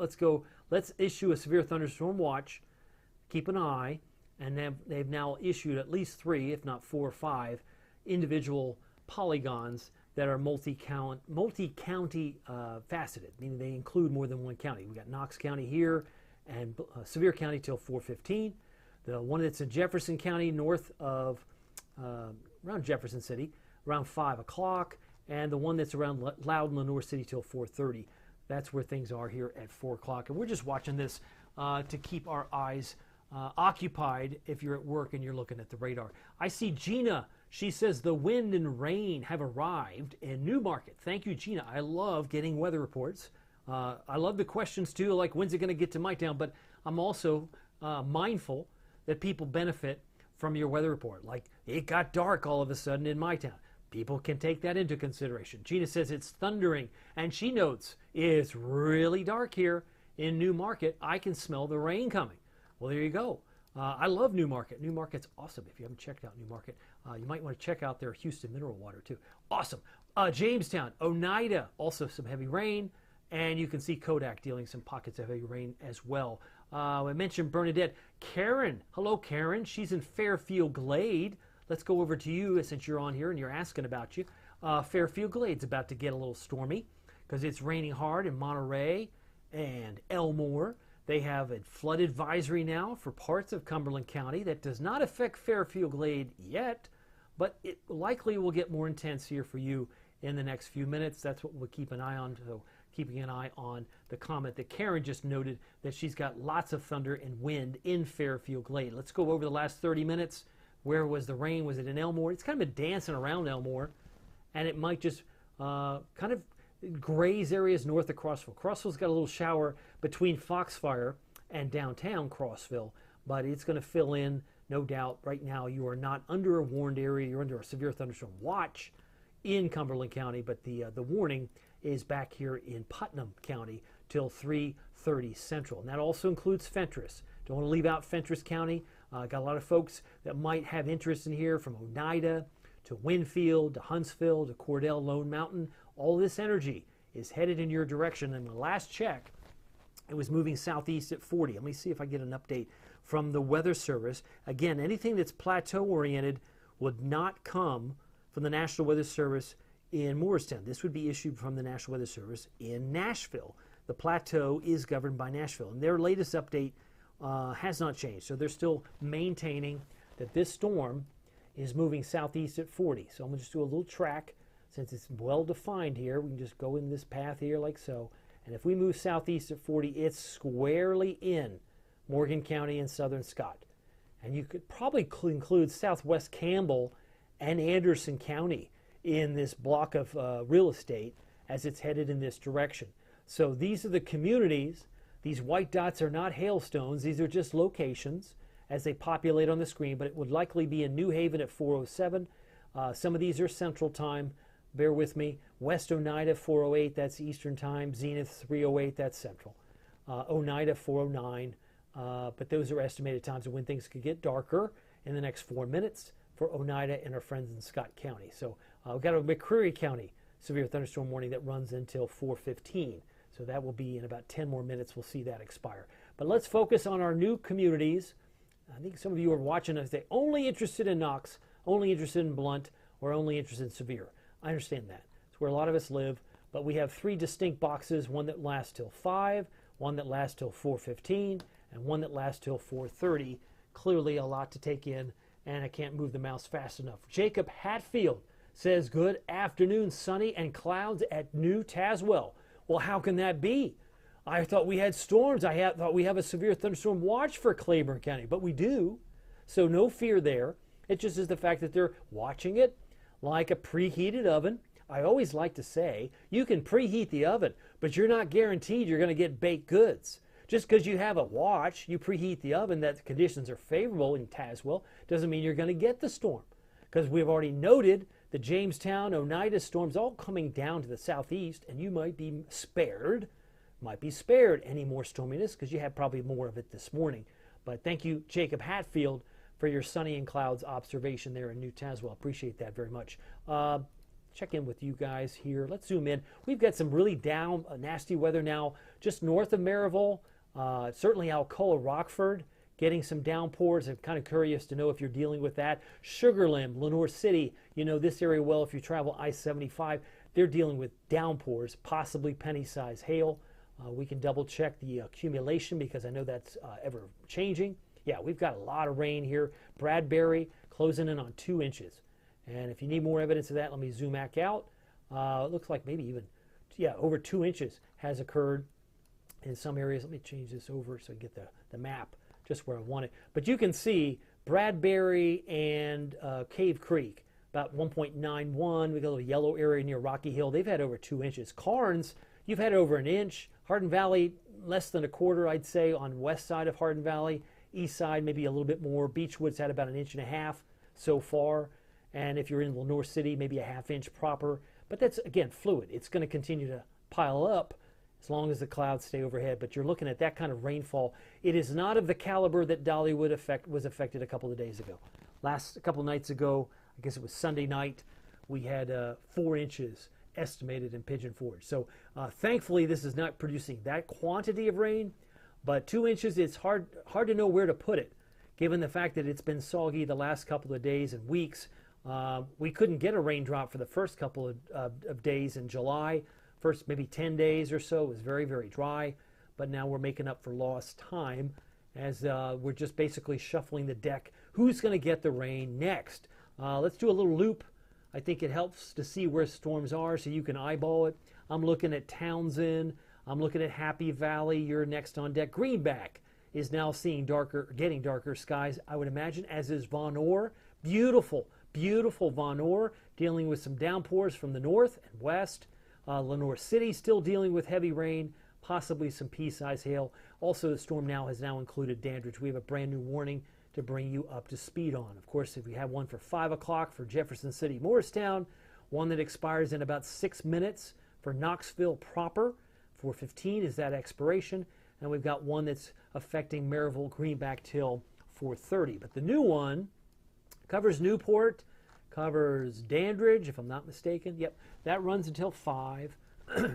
let's issue a severe thunderstorm watch, keep an eye, and they've now issued at least 3, if not 4 or 5, individual polygons that are multi-county faceted, meaning they include more than one county. We got Knox County here and Sevier County till 4:15. The one that's in Jefferson County north of around Jefferson City around 5 o'clock, and the one that's around Loudon, Lenoir City till 4:30. That's where things are here at 4 o'clock. And we're just watching this to keep our eyes occupied if you're at work and you're looking at the radar. I see Gina. She says the wind and rain have arrived in Newmarket. Thank you, Gina. I love getting weather reports. I love the questions too, like when's it going to get to my town? But I'm also mindful that people benefit from your weather report. Like it got dark all of a sudden in my town. People can take that into consideration. Gina says it's thundering, and she notes it's really dark here in Newmarket. I can smell the rain coming. Well, there you go. I love Newmarket. Newmarket's awesome. If you haven't checked out Newmarket, you might want to check out their Houston mineral water too. Awesome. Jamestown, Oneida, also some heavy rain, and you can see Kodak dealing some pockets of heavy rain as well. I mentioned Bernadette. Karen, hello Karen. She's in Fairfield Glade. Let's go over to you since you're on here and you're asking about you. Fairfield Glade's about to get a little stormy because it's raining hard in Monterey and Elmore. They have a flood advisory now for parts of Cumberland County. That does not affect Fairfield Glade yet, but it likely will get more intense here for you in the next few minutes. That's what we'll keep an eye on. So keeping an eye on the comment that Karen just noted, that she's got lots of thunder and wind in Fairfield Glade. Let's go over the last 30 minutes. Where was the rain? Was it in Elmore? It's kind of been dancing around Elmore, and it might just kind of graze areas north of Crossville. Crossville's got a little shower between Foxfire and downtown Crossville, but it's going to fill in, no doubt. Right now, you are not under a warned area. You're under a severe thunderstorm watch in Cumberland County, but the warning is back here in Putnam County till 3:30 Central. And that also includes Fentress. Don't want to leave out Fentress County. Got a lot of folks that might have interest in here, from Oneida to Winfield to Huntsville to Cordell, Lone Mountain. All this energy is headed in your direction. And the last check, it was moving southeast at 40. Let me see if I get an update from the Weather Service. Again, anything that's plateau oriented would not come from the National Weather Service in Morristown. This would be issued from the National Weather Service in Nashville. The plateau is governed by Nashville, and their latest update has not changed. So they're still maintaining that this storm is moving southeast at 40. So I'm going to just do a little track. Since it's well defined here, we can just go in this path here like so. And if we move southeast at 40, it's squarely in Morgan County and southern Scott. And you could probably include southwest Campbell and Anderson County in this block of real estate as it's headed in this direction. So these are the communities. These white dots are not hailstones. These are just locations as they populate on the screen, but it would likely be in New Haven at 4:07. Some of these are Central Time. Bear with me. West Oneida, 4:08, that's Eastern Time. Zenith, 3:08, that's Central. Oneida, 4:09. But those are estimated times of when things could get darker in the next 4 minutes for Oneida and our friends in Scott County. So we've got a McCreary County severe thunderstorm warning that runs until 4:15. So that will be in about 10 more minutes. We'll see that expire. But let's focus on our new communities. I think some of you are watching us. They're only interested in Knox, only interested in Blunt, or only interested in Sevier. I understand that. It's where a lot of us live. But we have 3 distinct boxes, one that lasts till 5, one that lasts till 4:15, and one that lasts till 4:30. Clearly a lot to take in, and I can't move the mouse fast enough. Jacob Hatfield says, good afternoon, sunny and clouds at New Tazewell. Well, how can that be? I thought we had storms. I thought we have a severe thunderstorm watch for Claiborne County, but we do. So no fear there. It just is the fact that they're watching it like a preheated oven. I always like to say, you can preheat the oven, but you're not guaranteed you're going to get baked goods. Just because you have a watch, you preheat the oven, that the conditions are favorable in Tazewell, doesn't mean you're going to get the storm. Because we've already noted the Jamestown, Oneida storms all coming down to the southeast, and you might be spared any more storminess because you had probably more of it this morning. But thank you, Jacob Hatfield, for your sunny and clouds observation there in New Tazewell. Appreciate that very much. check in with you guys here. Let's zoom in. We've got some really down, nasty weather now just north of Maryville, certainly Alcoa, Rockford, getting some downpours. I'm kind of curious to know if you're dealing with that. Sugar Land, Lenoir City, you know this area well if you travel I-75. They're dealing with downpours, possibly penny-size hail. We can double check the accumulation because I know that's ever changing. Yeah, we've got a lot of rain here. Bradbury closing in on 2 inches. And if you need more evidence of that, let me zoom back out. It looks like maybe even, yeah, over 2 inches has occurred in some areas. Let me change this over so I get the map just where I want it. But you can see Bradbury and Cave Creek, about 1.91. We got a little yellow area near Rocky Hill. They've had over 2 inches. Carnes, you've had over 1 inch. Hardin Valley, less than a quarter, I'd say, on west side of Hardin Valley. East side, maybe a little bit more. Beechwood's had about 1.5 inches so far. And if you're in Lenoir City, maybe 1/2 inch proper. But that's, again, fluid. It's going to continue to pile up as long as the clouds stay overhead. But you're looking at that kind of rainfall. It is not of the caliber that Dollywood was affected a couple of days ago. A couple of nights ago, I guess it was Sunday night, we had 4 inches estimated in Pigeon Forge. So thankfully, this is not producing that quantity of rain. But 2 inches, it's hard to know where to put it, given the fact that it's been soggy the last couple of days and weeks. We couldn't get a raindrop for the first couple of days in July. First maybe 10 days or so was very, very dry. But now we're making up for lost time as we're just basically shuffling the deck. Who's going to get the rain next? Let's do a little loop. I think it helps to see where storms are so you can eyeball it. I'm looking at Townsend. I'm looking at Happy Valley. You're next on deck. Greenback is now seeing getting darker skies, I would imagine, as is Von Orr. Beautiful, beautiful Von Orr, dealing with some downpours from the north and west. Lenoir City still dealing with heavy rain, possibly some pea-sized hail. Also, the storm has now included Dandridge. We have a brand new warning to bring you up to speed on. Of course, if we have one for 5 o'clock for Jefferson City, Morristown, one that expires in about 6 minutes for Knoxville proper. 4:15 is that expiration. And we've got one that's affecting Maryville, Greenback till 4:30. But the new one covers Newport, covers Dandridge, if I'm not mistaken. Yep, that runs until 5.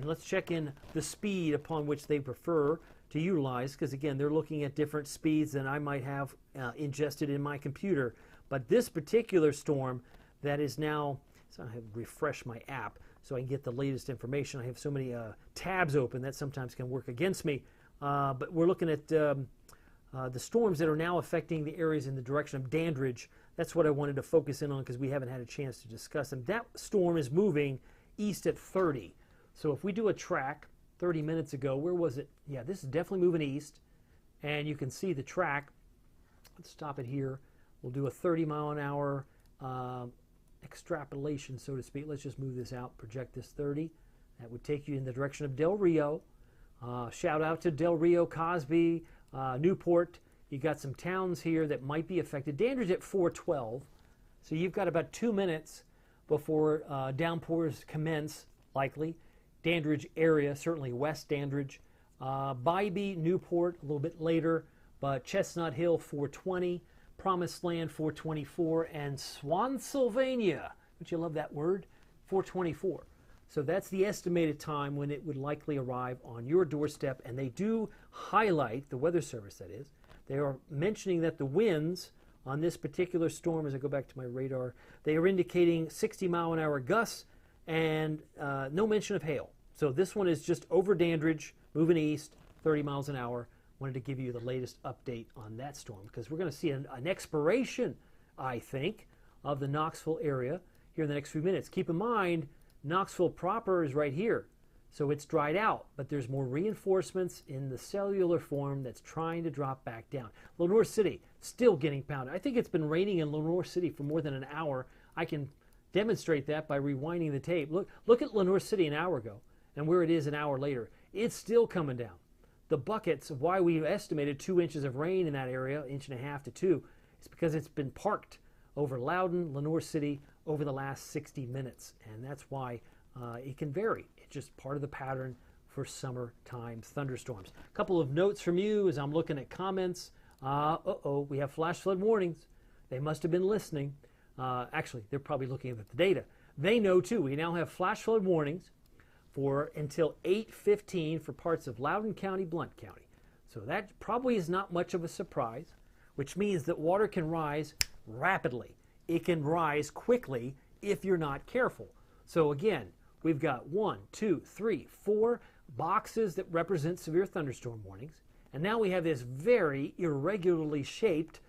Let's check in the speed upon which they prefer to utilize, because again, they're looking at different speeds than I might have ingested in my computer. But this particular storm that is now, so I have to refresh my app so I can get the latest information. I have so many tabs open that sometimes can work against me. But we're looking at the storms that are now affecting the areas in the direction of Dandridge. That's what I wanted to focus in on because we haven't had a chance to discuss them. That storm is moving east at 30. So if we do a track 30 minutes ago, where was it? Yeah, this is definitely moving east. And you can see the track. Let's stop it here. We'll do a 30-mile-an-hour extrapolation, so to speak. Let's just move this out, project this 30. That would take you in the direction of Del Rio. Shout out to Del Rio, Cosby, Newport. You got some towns here that might be affected. Dandridge at 4:12. So you've got about 2 minutes before downpours commence, likely. Dandridge area, certainly West Dandridge. Bybee, Newport, a little bit later. But Chestnut Hill, 4:20. Promised Land, 4:24. And Swansylvania, don't you love that word? 4:24. So that's the estimated time when it would likely arrive on your doorstep. And they do highlight, the Weather Service that is, they are mentioning that the winds on this particular storm, as I go back to my radar, they are indicating 60-mile-an-hour gusts and no mention of hail. So this one is just over Dandridge, moving east, 30 miles an hour. Wanted to give you the latest update on that storm because we're going to see an expiration, I think, of the Knoxville area here in the next few minutes. Keep in mind, Knoxville proper is right here. So it's dried out, but there's more reinforcements in the cellular form that's trying to drop back down. Lenoir City, still getting pounded. I think it's been raining in Lenoir City for more than an hour. I can demonstrate that by rewinding the tape. Look at Lenoir City an hour ago and where it is an hour later. It's still coming down. The buckets of why we estimated 2 inches of rain in that area, 1.5 inches to 2, is because it's been parked over Loudon, Lenoir City over the last 60 minutes. And that's why it can vary. It's just part of the pattern for summertime thunderstorms. A couple of notes from you as I'm looking at comments. We have flash flood warnings. They must have been listening. Actually, they're probably looking at the data. They know too. We now have flash flood warnings for until 8:15 for parts of Loudoun County, Blount County. So that probably is not much of a surprise, which means that water can rise rapidly. It can rise quickly if you're not careful. So again, we've got 1, 2, 3, 4 boxes that represent severe thunderstorm warnings. And now we have this very irregularly shaped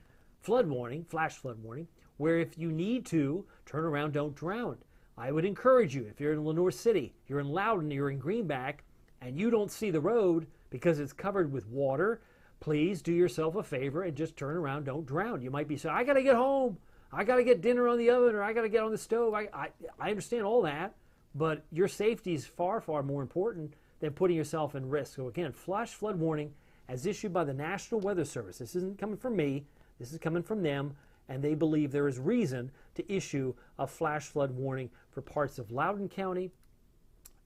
flood warning, flash flood warning, where if you need to, turn around, don't drown. I would encourage you, if you're in Lenoir City, you're in Loudoun, you're in Greenback, and you don't see the road because it's covered with water, please do yourself a favor and just turn around, don't drown. You might be saying, I got to get home. I got to get dinner on the oven, or I got to get on the stove. I understand all that, but your safety is far, far more important than putting yourself in risk. So again, flash flood warning as issued by the National Weather Service. This isn't coming from me. This is coming from them, and they believe there is reason to issue a flash flood warning for parts of Loudoun County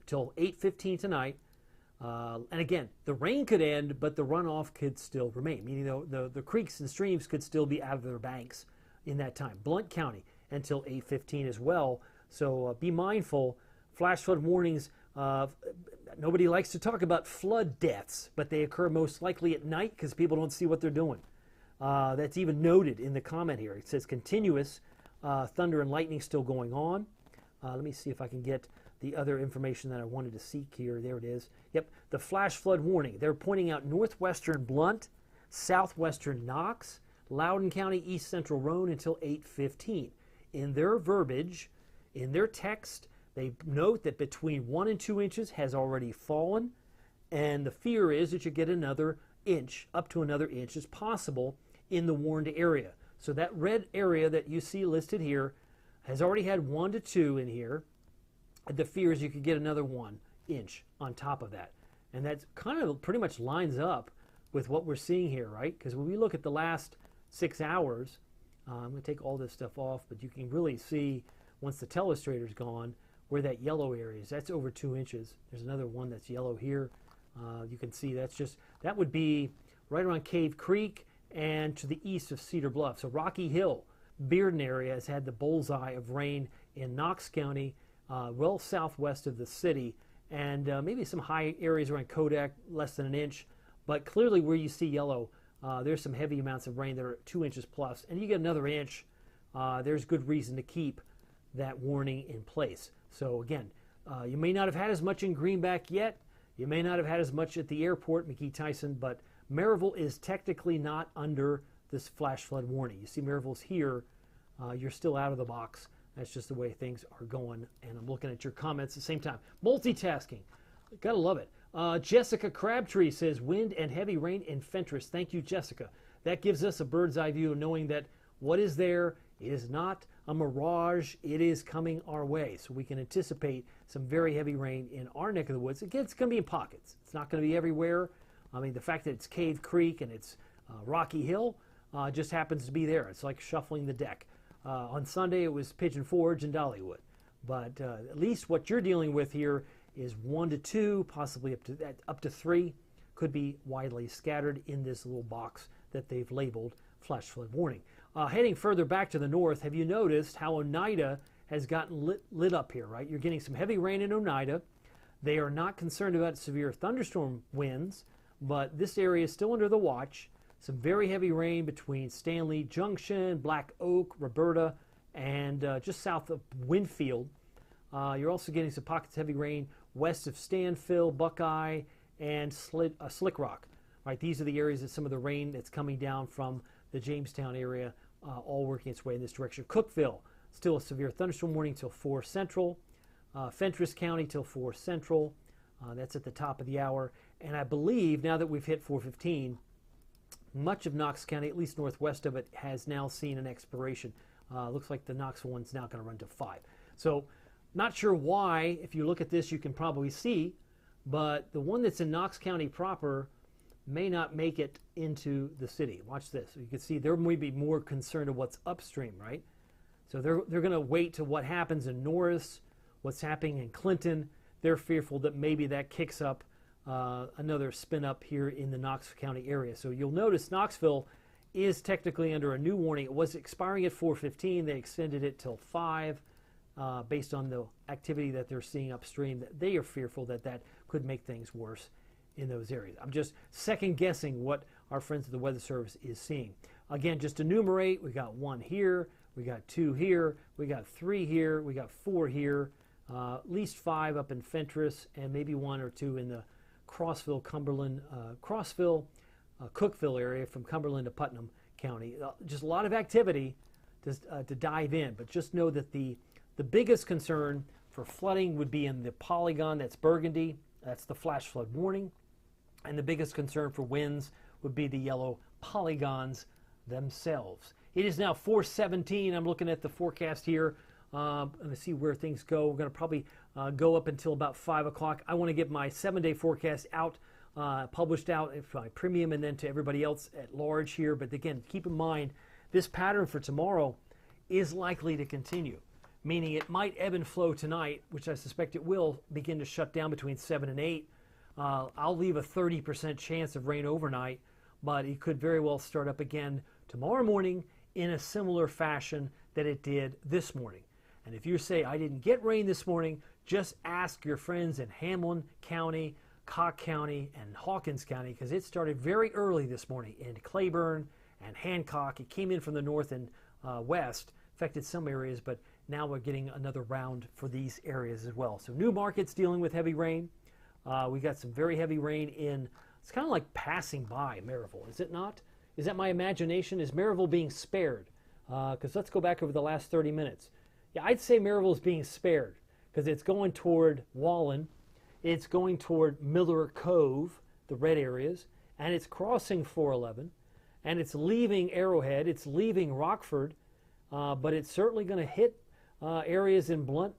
till 8:15 tonight. And again, the rain could end, but the runoff could still remain, meaning the creeks and streams could still be out of their banks in that time. Blount County until 8:15 as well. So be mindful. Flash flood warnings, nobody likes to talk about flood deaths, but they occur most likely at night because people don't see what they're doing. That's even noted in the comment here. It says continuous thunder and lightning still going on. Let me see if I can get the other information that I wanted to seek here. There it is. Yep, the flash flood warning. They're pointing out northwestern Blount, southwestern Knox, Loudoun County, east central Roane until 8:15. In their verbiage, in their text, they note that between 1 and 2 inches has already fallen, and the fear is that you get another inch, up to another inch is possible in the warned area. So that red area that you see listed here has already had 1 to 2 in here. The fear is you could get another 1 inch on top of that. And that kind of pretty much lines up with what we're seeing here, right? Because when we look at the last 6 hours, I'm going to take all this stuff off, but you can really see once the telestrator's gone where that yellow area is. That's over 2 inches. There's another one that's yellow here. You can see that would be right around Cave Creek and to the east of Cedar Bluff. So Rocky Hill, Bearden area has had the bullseye of rain in Knox County, well southwest of the city, and maybe some high areas around Kodak, less than an inch. But clearly where you see yellow, there's some heavy amounts of rain that are 2 inches plus, and you get another inch, there's good reason to keep that warning in place. So again, you may not have had as much in Greenback yet. You may not have had as much at the airport, McKee Tyson, but Maryville is technically not under this flash flood warning. You see Maryville's here. You're still out of the box. That's just the way things are going. And I'm looking at your comments at the same time. Multitasking. Gotta love it. Jessica Crabtree says, wind and heavy rain in Fentress. Thank you, Jessica. That gives us a bird's eye view of knowing that what is there is not a mirage. It is coming our way. So we can anticipate some very heavy rain in our neck of the woods. Again, it's going to be in pockets. It's not going to be everywhere. I mean, the fact that it's Cave Creek and it's Rocky Hill just happens to be there. It's like shuffling the deck. On Sunday, it was Pigeon Forge and Dollywood. But at least what you're dealing with here is 1 to 2, possibly up to 3, could be widely scattered in this little box that they've labeled flash flood warning. Heading further back to the north, have you noticed how Oneida has gotten lit up here, right? You're getting some heavy rain in Oneida. They are not concerned about severe thunderstorm winds, but this area is still under the watch. Some very heavy rain between Stanley Junction, Black Oak, Roberta, and just south of Winfield. You're also getting some pockets of heavy rain west of Stanfield, Buckeye, and Slick Rock. Right, these are the areas that some of the rain that's coming down from the Jamestown area, all working its way in this direction. Cookeville, still a severe thunderstorm warning till 4 Central. Fentress County till 4 Central. That's at the top of the hour. And I believe now that we've hit 4:15, much of Knox County, at least northwest of it, has now seen an expiration. Looks like the Knoxville one's now going to run to 5. So not sure why. If you look at this, you can probably see, but the one that's in Knox County proper may not make it into the city. Watch this. You can see they're maybe more concerned of what's upstream, right? So they're going to wait to what happens in Norris, what's happening in Clinton. They're fearful that maybe that kicks up another spin up here in the Knox County area. So you'll notice Knoxville is technically under a new warning. It was expiring at 4:15. They extended it till 5. based on the activity that they're seeing upstream. They are fearful that that could make things worse in those areas. I'm just second guessing what our friends at the Weather Service is seeing. Again, just to enumerate, we got 1 here, we got 2 here, we got 3 here, we got 4 here, at least 5 up in Fentress, and maybe 1 or 2 in the Crossville, Cumberland, Cookville area from Cumberland to Putnam County. Just a lot of activity to dive in, but just know that the biggest concern for flooding would be in the polygon that's burgundy. That's the flash flood warning. And the biggest concern for winds would be the yellow polygons themselves. It is now 4:17. I'm looking at the forecast here. I'm going to see where things go. We're going to probably go up until about 5 o'clock. I want to get my 7-day forecast out, published out by Premium and then to everybody else at large here. But again, keep in mind, this pattern for tomorrow is likely to continue, meaning it might ebb and flow tonight, which I suspect it will begin to shut down between 7 and 8. I'll leave a 30% chance of rain overnight, but it could very well start up again tomorrow morning in a similar fashion that it did this morning. And if you say, I didn't get rain this morning, just ask your friends in Hamlin County, Cock County, and Hawkins County, because it started very early this morning in Claiborne and Hancock. It came in from the north and west, affected some areas, but now we're getting another round for these areas as well. So New Market's dealing with heavy rain. We got some very heavy rain in, it's kind of like passing by Maryville, is it not? Is that my imagination? Is Maryville being spared? Because let's go back over the last 30 minutes. Yeah, I'd say Maryville is being spared because it's going toward Wallen, it's going toward Miller Cove, the red areas, and it's crossing 411, and it's leaving Arrowhead, it's leaving Rockford, but it's certainly going to hit areas in Blunt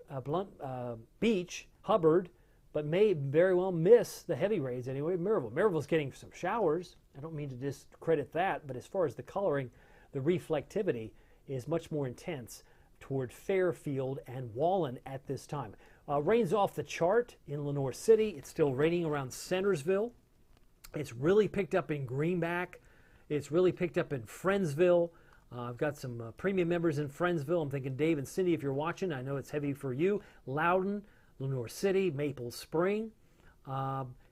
Beach, Hubbard, but may very well miss the heavy rains anyway. Maryville's getting some showers. I don't mean to discredit that, but as far as the coloring, the reflectivity is much more intense toward Fairfield and Wallen at this time. Rain's off the chart in Lenoir City. It's still raining around Centersville. It's really picked up in Greenback. It's really picked up in Friendsville. I've got some premium members in Friendsville. I'm thinking Dave and Cindy, if you're watching, I know it's heavy for you. Loudon, Lenoir City, Maple Spring.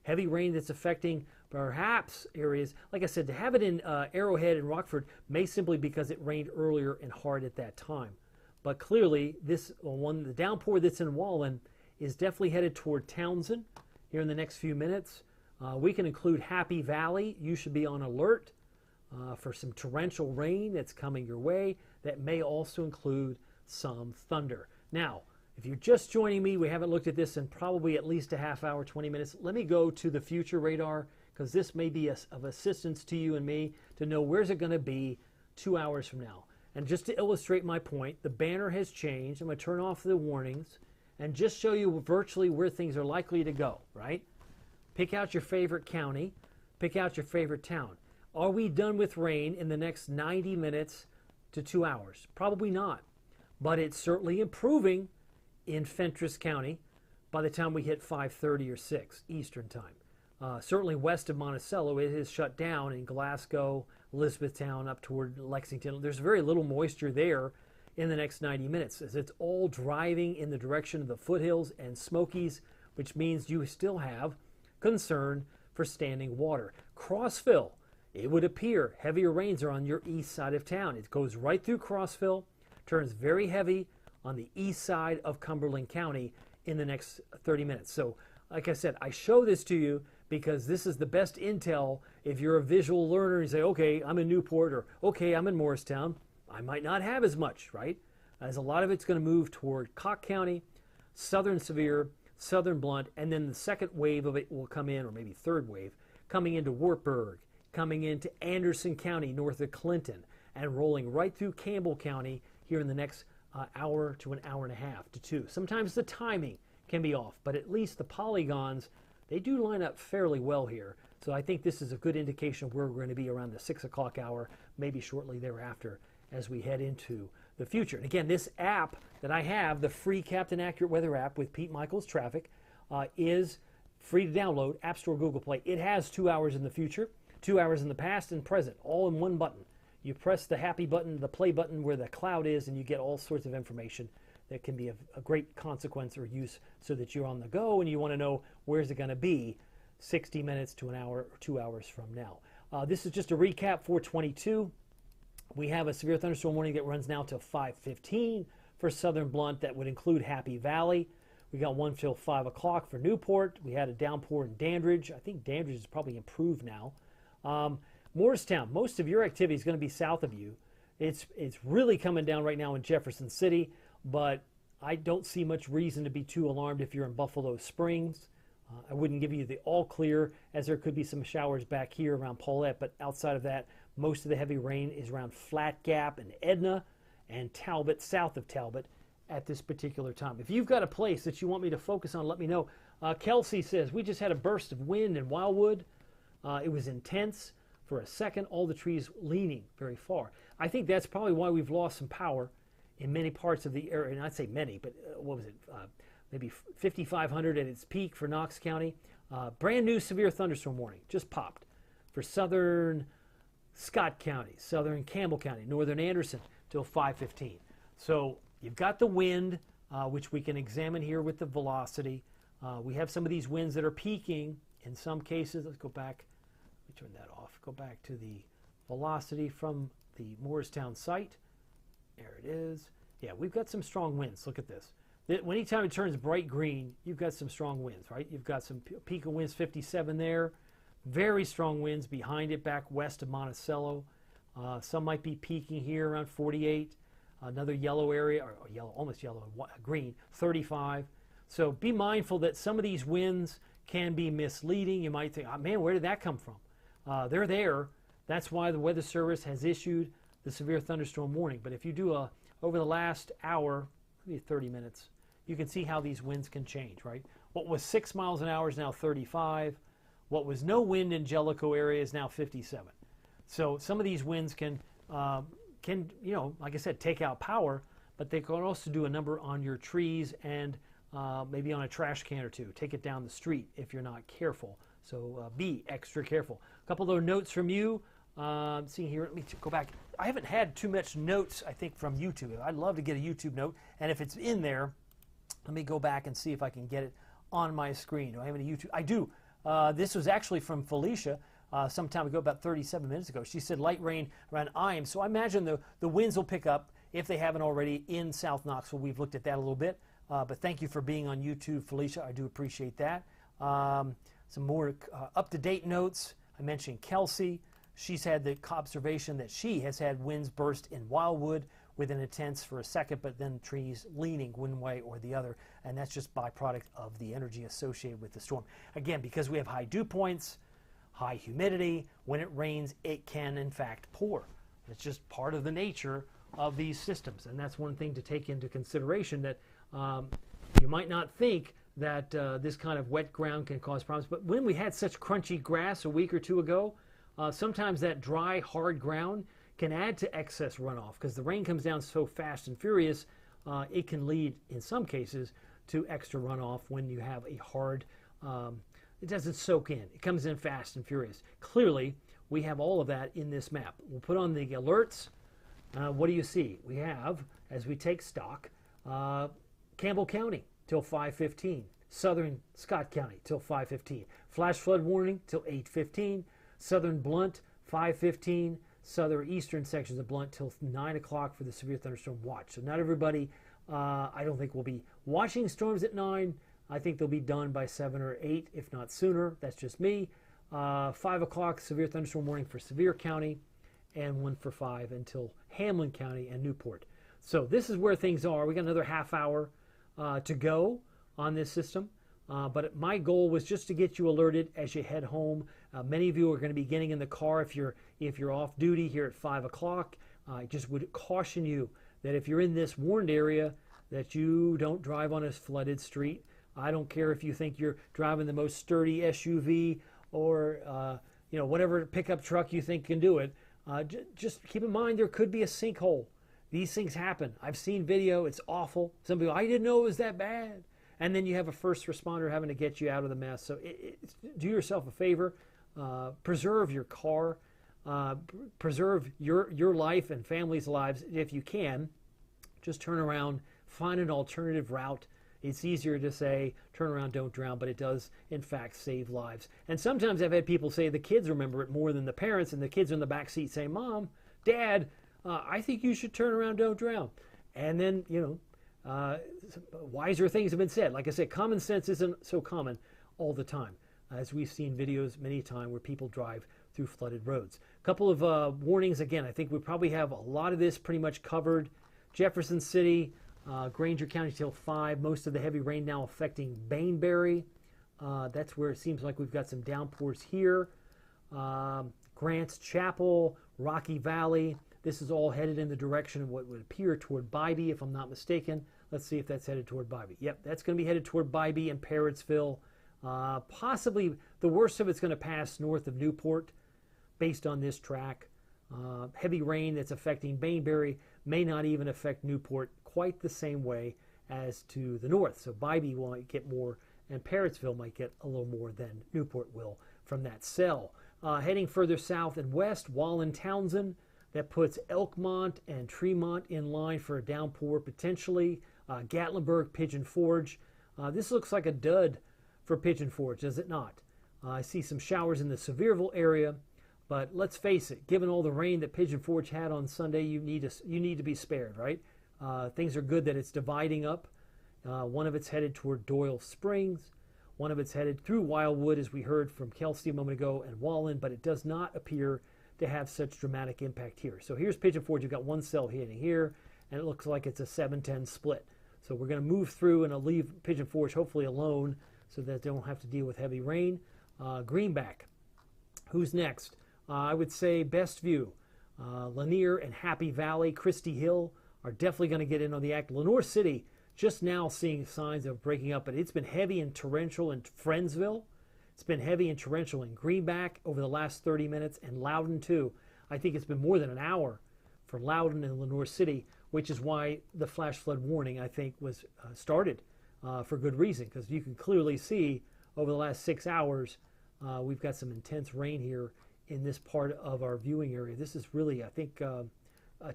Heavy rain that's affecting perhaps areas. Like I said, to have it in Arrowhead and Rockford may simply because it rained earlier and hard at that time. But clearly, the downpour that's in Wallen is definitely headed toward Townsend here in the next few minutes. We can include Happy Valley. You should be on alert for some torrential rain that's coming your way. That may also include some thunder. Now, if you're just joining me, we haven't looked at this in probably at least a half hour, 20 minutes. Let me go to the future radar because this may be of assistance to you and me to know where's it going to be 2 hours from now. And just to illustrate my point, the banner has changed. I'm going to turn off the warnings and just show you virtually where things are likely to go, right? Pick out your favorite county. Pick out your favorite town. Are we done with rain in the next 90 minutes to 2 hours? Probably not. But it's certainly improving in Fentress County by the time we hit 5:30 or 6 Eastern time. Certainly west of Monticello, it is shut down in Glasgow, Elizabethtown, up toward Lexington. There's very little moisture there in the next 90 minutes as it's all driving in the direction of the foothills and Smokies, which means you still have concern for standing water. Crossville, it would appear heavier rains are on your east side of town. It goes right through Crossville, turns very heavy on the east side of Cumberland County in the next 30 minutes. So, like I said, I show this to you because this is the best intel. If you're a visual learner, you say, okay, I'm in Newport, or okay, I'm in Morristown. I might not have as much, right? As a lot of it's going to move toward Cock County, southern Sevier, southern Blunt, and then the second wave of it will come in, or maybe third wave, coming into Wartburg, coming into Anderson County, north of Clinton, and rolling right through Campbell County here in the next hour to an hour and a half to 2. Sometimes the timing can be off, but at least the polygons, they do line up fairly well here. So I think this is a good indication of where we're going to be around the 6 o'clock hour, maybe shortly thereafter as we head into the future. And again, this app that I have, the free Captain Accurate Weather app with Pete Michaels Traffic, is free to download, App Store, Google Play. It has 2 hours in the future, 2 hours in the past and present, all in one button. You press the happy button, the play button where the cloud is, and you get all sorts of information that can be of a great consequence or use so that you're on the go and you want to know where's it going to be 60 minutes to an hour or 2 hours from now. This is just a recap for 22. We have a severe thunderstorm warning that runs now till 5:15 for southern Blount. That would include Happy Valley. We got one till 5 o'clock for Newport. We had a downpour in Dandridge. I think Dandridge is probably improved now. Morristown, most of your activity is going to be south of you. It's really coming down right now in Jefferson City, but I don't see much reason to be too alarmed if you're in Buffalo Springs. I wouldn't give you the all clear, as there could be some showers back here around Paulette, but outside of that, most of the heavy rain is around Flat Gap and Edna and Talbot, south of Talbot, at this particular time. If you've got a place that you want me to focus on, let me know. Kelsey says, we just had a burst of wind in Wildwood. It was intense. For a second, all the trees leaning very far. I think that's probably why we've lost some power in many parts of the area. And I'd say many, but what was it? Maybe 5,500 at its peak for Knox County. Brand new severe thunderstorm warning just popped for southern Scott County, southern Campbell County, northern Anderson till 5:15. So you've got the wind, which we can examine here with the velocity. We have some of these winds that are peaking in some cases. Let's go back. Let me turn that off. Go back to the velocity from the Morristown site. There it is. Yeah, we've got some strong winds. Look at this. Anytime it turns bright green, you've got some strong winds, right? You've got some peak of winds, 57 there. Very strong winds behind it back west of Monticello. Some might be peaking here around 48. Another yellow area, or yellow, almost yellow, green, 35. So be mindful that some of these winds can be misleading. You might think, oh, man, where did that come from? They're there. That's why the Weather Service has issued the severe thunderstorm warning. But if you do over the last hour, maybe 30 minutes, you can see how these winds can change, right? What was 6 miles an hour is now 35. What was no wind in Jellicoe area is now 57. So some of these winds can like I said, take out power, but they can also do a number on your trees and maybe on a trash can or two. Take it down the street if you're not careful. So be extra careful. A couple of notes from you. See here, let me go back. I haven't had too much notes, I think, from YouTube. I'd love to get a YouTube note, and if it's in there, let me go back and see if I can get it on my screen. Do I have any YouTube? I do. This was actually from Felicia some time ago, about 37 minutes ago. She said light rain around Imes. So I imagine the winds will pick up, if they haven't already, in South Knoxville. We've looked at that a little bit. But thank you for being on YouTube, Felicia. I do appreciate that. Some more up-to-date notes. I mentioned Kelsey. She's had the observation that she has had winds burst in Wildwood with an intense for a second, but then trees leaning one way or the other, and that's just byproduct of the energy associated with the storm. Again, because we have high dew points, high humidity, when it rains, it can in fact pour. It's just part of the nature of these systems, and that's one thing to take into consideration, that you might not think that this kind of wet ground can cause problems, but when we had such crunchy grass a week or two ago, sometimes that dry, hard ground can add to excess runoff because the rain comes down so fast and furious, it can lead, in some cases, to extra runoff when you have a hard, it doesn't soak in. It comes in fast and furious. Clearly, we have all of that in this map. We'll put on the alerts. What do you see? We have, as we take stock, Campbell County till 5:15, southern Scott County till 5:15, flash flood warning till 8:15, southern Blount 5:15, southeastern sections of Blount till 9 o'clock for the severe thunderstorm watch. So not everybody, I don't think, will be watching storms at 9. I think they'll be done by 7 or 8, if not sooner. That's just me. 5 o'clock severe thunderstorm warning for Sevier County, and 1 for 5 until Hamlin County and Newport. So this is where things are. We got another half hour to go on this system. But my goal was just to get you alerted as you head home. Many of you are going to be getting in the car if you're off duty here at 5 o'clock. I just would caution you that if you're in this warned area, that you don't drive on a flooded street. I don't care if you think you're driving the most sturdy SUV or whatever pickup truck you think can do it. Just keep in mind there could be a sinkhole. These things happen. I've seen video. It's awful. Some people, I didn't know it was that bad. And then you have a first responder having to get you out of the mess. So do yourself a favor. Preserve your car. Preserve your life and family's lives if you can. Just turn around, find an alternative route. It's easier to say, turn around, don't drown, but it does, in fact, save lives. And sometimes I've had people say the kids remember it more than the parents, and the kids are in the back seat saying, Mom, Dad, I think you should turn around, don't drown. And then, wiser things have been said. Like I said, common sense isn't so common all the time, as we've seen videos many times where people drive through flooded roads. A couple of warnings. Again, I think we probably have a lot of this pretty much covered. Jefferson City, Granger County till 5. Most of the heavy rain now affecting Bainbury. That's where it seems like we've got some downpours here. Grants Chapel, Rocky Valley. This is all headed in the direction of what would appear toward Bybee, if I'm not mistaken. Let's see if that's headed toward Bybee. Yep, that's going to be headed toward Bybee and Parrottsville. Possibly the worst of it's going to pass north of Newport based on this track. Heavy rain that's affecting Bainbury may not even affect Newport quite the same way as to the north. So Bybee will get more, and Parrottsville might get a little more than Newport will from that cell. Heading further south and west, Wallen-Townsend. That puts Elkmont and Tremont in line for a downpour potentially. Gatlinburg, Pigeon Forge. This looks like a dud for Pigeon Forge, does it not? I see some showers in the Sevierville area, but let's face it, given all the rain that Pigeon Forge had on Sunday, you need to be spared, right? Things are good that it's dividing up. One of it's headed toward Doyle Springs. One of it's headed through Wildwood, as we heard from Kelsey a moment ago, and Wallen, but it does not appear to have such dramatic impact here. So here's Pigeon Forge. You've got one cell hitting here, and it looks like it's a 7-10 split. So we're going to move through, and I'll leave Pigeon Forge hopefully alone so that they don't have to deal with heavy rain. Greenback. Who's next? I would say Best View. Lanier and Happy Valley, Christie Hill are definitely going to get in on the act. Lenoir City just now seeing signs of breaking up, but it's been heavy and torrential in Friendsville. It's been heavy and torrential in Greenback over the last 30 minutes, and Loudon too. I think it's been more than an hour for Loudon and Lenoir City, which is why the flash flood warning, I think, was started for good reason, because you can clearly see over the last 6 hours we've got some intense rain here in this part of our viewing area. This is really, I think, a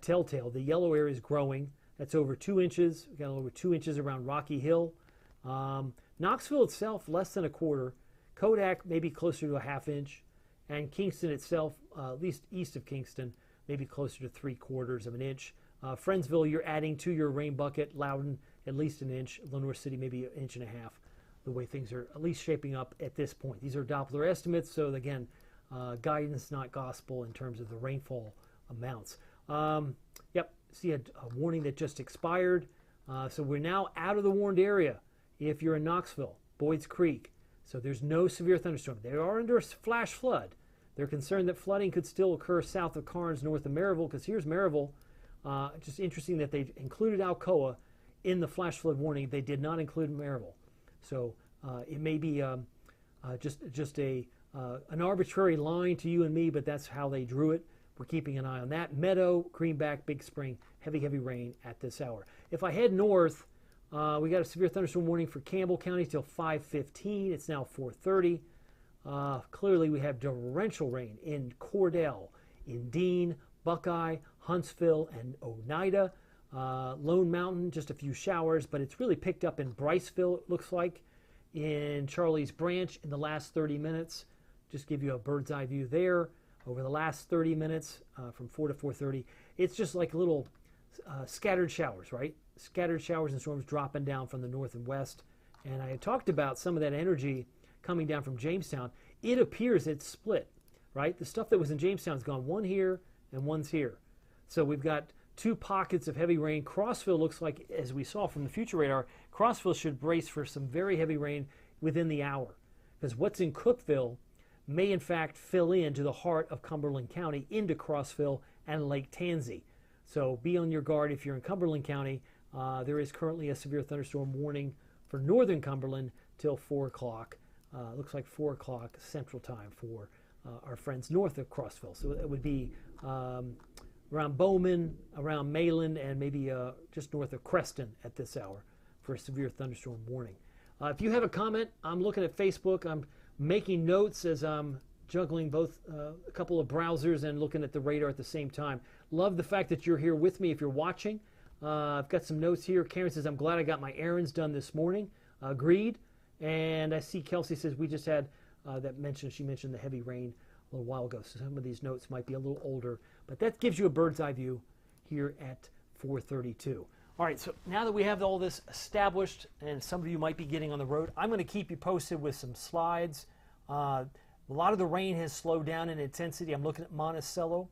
telltale. The yellow area is growing. That's over 2 inches. We've got over 2 inches around Rocky Hill. Knoxville itself, less than a quarter. Kodak, maybe closer to a ½ inch. And Kingston itself, at least east of Kingston, maybe closer to 3/4 of an inch. Friendsville, you're adding to your rain bucket. Loudon, at least an inch. Lenoir City, maybe 1.5 inches, the way things are at least shaping up at this point. These are Doppler estimates, so again, guidance, not gospel in terms of the rainfall amounts. Yep, see a warning that just expired. So we're now out of the warned area if you're in Knoxville, Boyd's Creek. So there's no severe thunderstorm. They are under flash flood. They're concerned that flooding could still occur south of Karnes, north of Maryville, because here's Maryville. Just interesting that they included Alcoa in the flash flood warning. They did not include Maryville. So it may be just an arbitrary line to you and me, but that's how they drew it. We're keeping an eye on that. Meadow, Greenback, Big Spring, heavy rain at this hour. If I head north, we got a severe thunderstorm warning for Campbell County till 5:15. It's now 4:30. Clearly, we have torrential rain in Cordell, in Dean, Buckeye, Huntsville, and Oneida. Lone Mountain, just a few showers, but it's really picked up in Bryceville, it looks like, in Charlie's Branch in the last 30 minutes. Just give you a bird's eye view there. Over the last 30 minutes, from 4 to 4:30, it's just like little scattered showers, right? Scattered showers and storms dropping down from the north and west. And I had talked about some of that energy coming down from Jamestown. It appears it's split, right? The stuff that was in Jamestown's gone. One here and one's here. So we've got 2 pockets of heavy rain. Crossville looks like, as we saw from the future radar, Crossville should brace for some very heavy rain within the hour. Because what's in Cookeville may in fact fill into the heart of Cumberland County into Crossville and Lake Tansey. So be on your guard if you're in Cumberland County. There is currently a severe thunderstorm warning for northern Cumberland till 4 o'clock. Looks like 4 o'clock Central Time for our friends north of Crossville. So it would be around Bowman, around Mayland, and maybe just north of Creston at this hour for a severe thunderstorm warning. If you have a comment, I'm looking at Facebook. I'm making notes as I'm juggling both a couple of browsers and looking at the radar at the same time. Love the fact that you're here with me if you're watching. I've got some notes here. Karen says, I'm glad I got my errands done this morning. Agreed. And I see Kelsey says, we just had she mentioned the heavy rain a little while ago. So some of these notes might be a little older, but that gives you a bird's eye view here at 432. All right, so now that we have all this established, and some of you might be getting on the road, I'm going to keep you posted with some slides. A lot of the rain has slowed down in intensity. I'm looking at Monticello.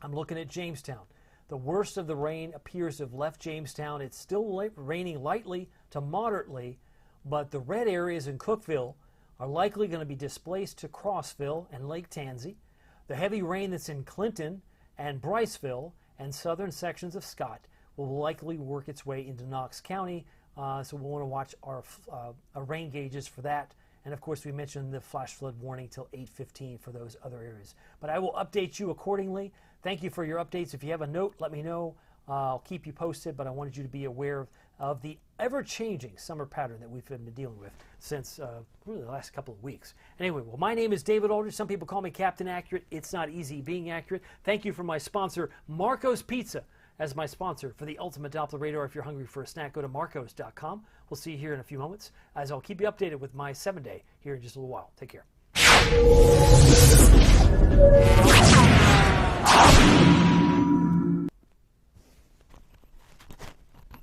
I'm looking at Jamestown. The worst of the rain appears to have left Jamestown. It's still raining lightly to moderately, but the red areas in Cookeville are likely going to be displaced to Crossville and Lake Tansey. The heavy rain that's in Clinton and Bryceville and southern sections of Scott will likely work its way into Knox County, so we'll want to watch our rain gauges for that. And of course, we mentioned the flash flood warning till 8:15 for those other areas. But I will update you accordingly. Thank you for your updates. If you have a note, let me know. I'll keep you posted, but I wanted you to be aware of the ever-changing summer pattern that we've been dealing with since really the last couple of weeks. Anyway, well, my name is David Aldridge. Some people call me Captain Accurate. It's not easy being accurate. Thank you for my sponsor, Marco's Pizza, as my sponsor for the Ultimate Doppler Radar. If you're hungry for a snack, go to marcos.com. We'll see you here in a few moments, as I'll keep you updated with my 7-day here in just a little while. Take care.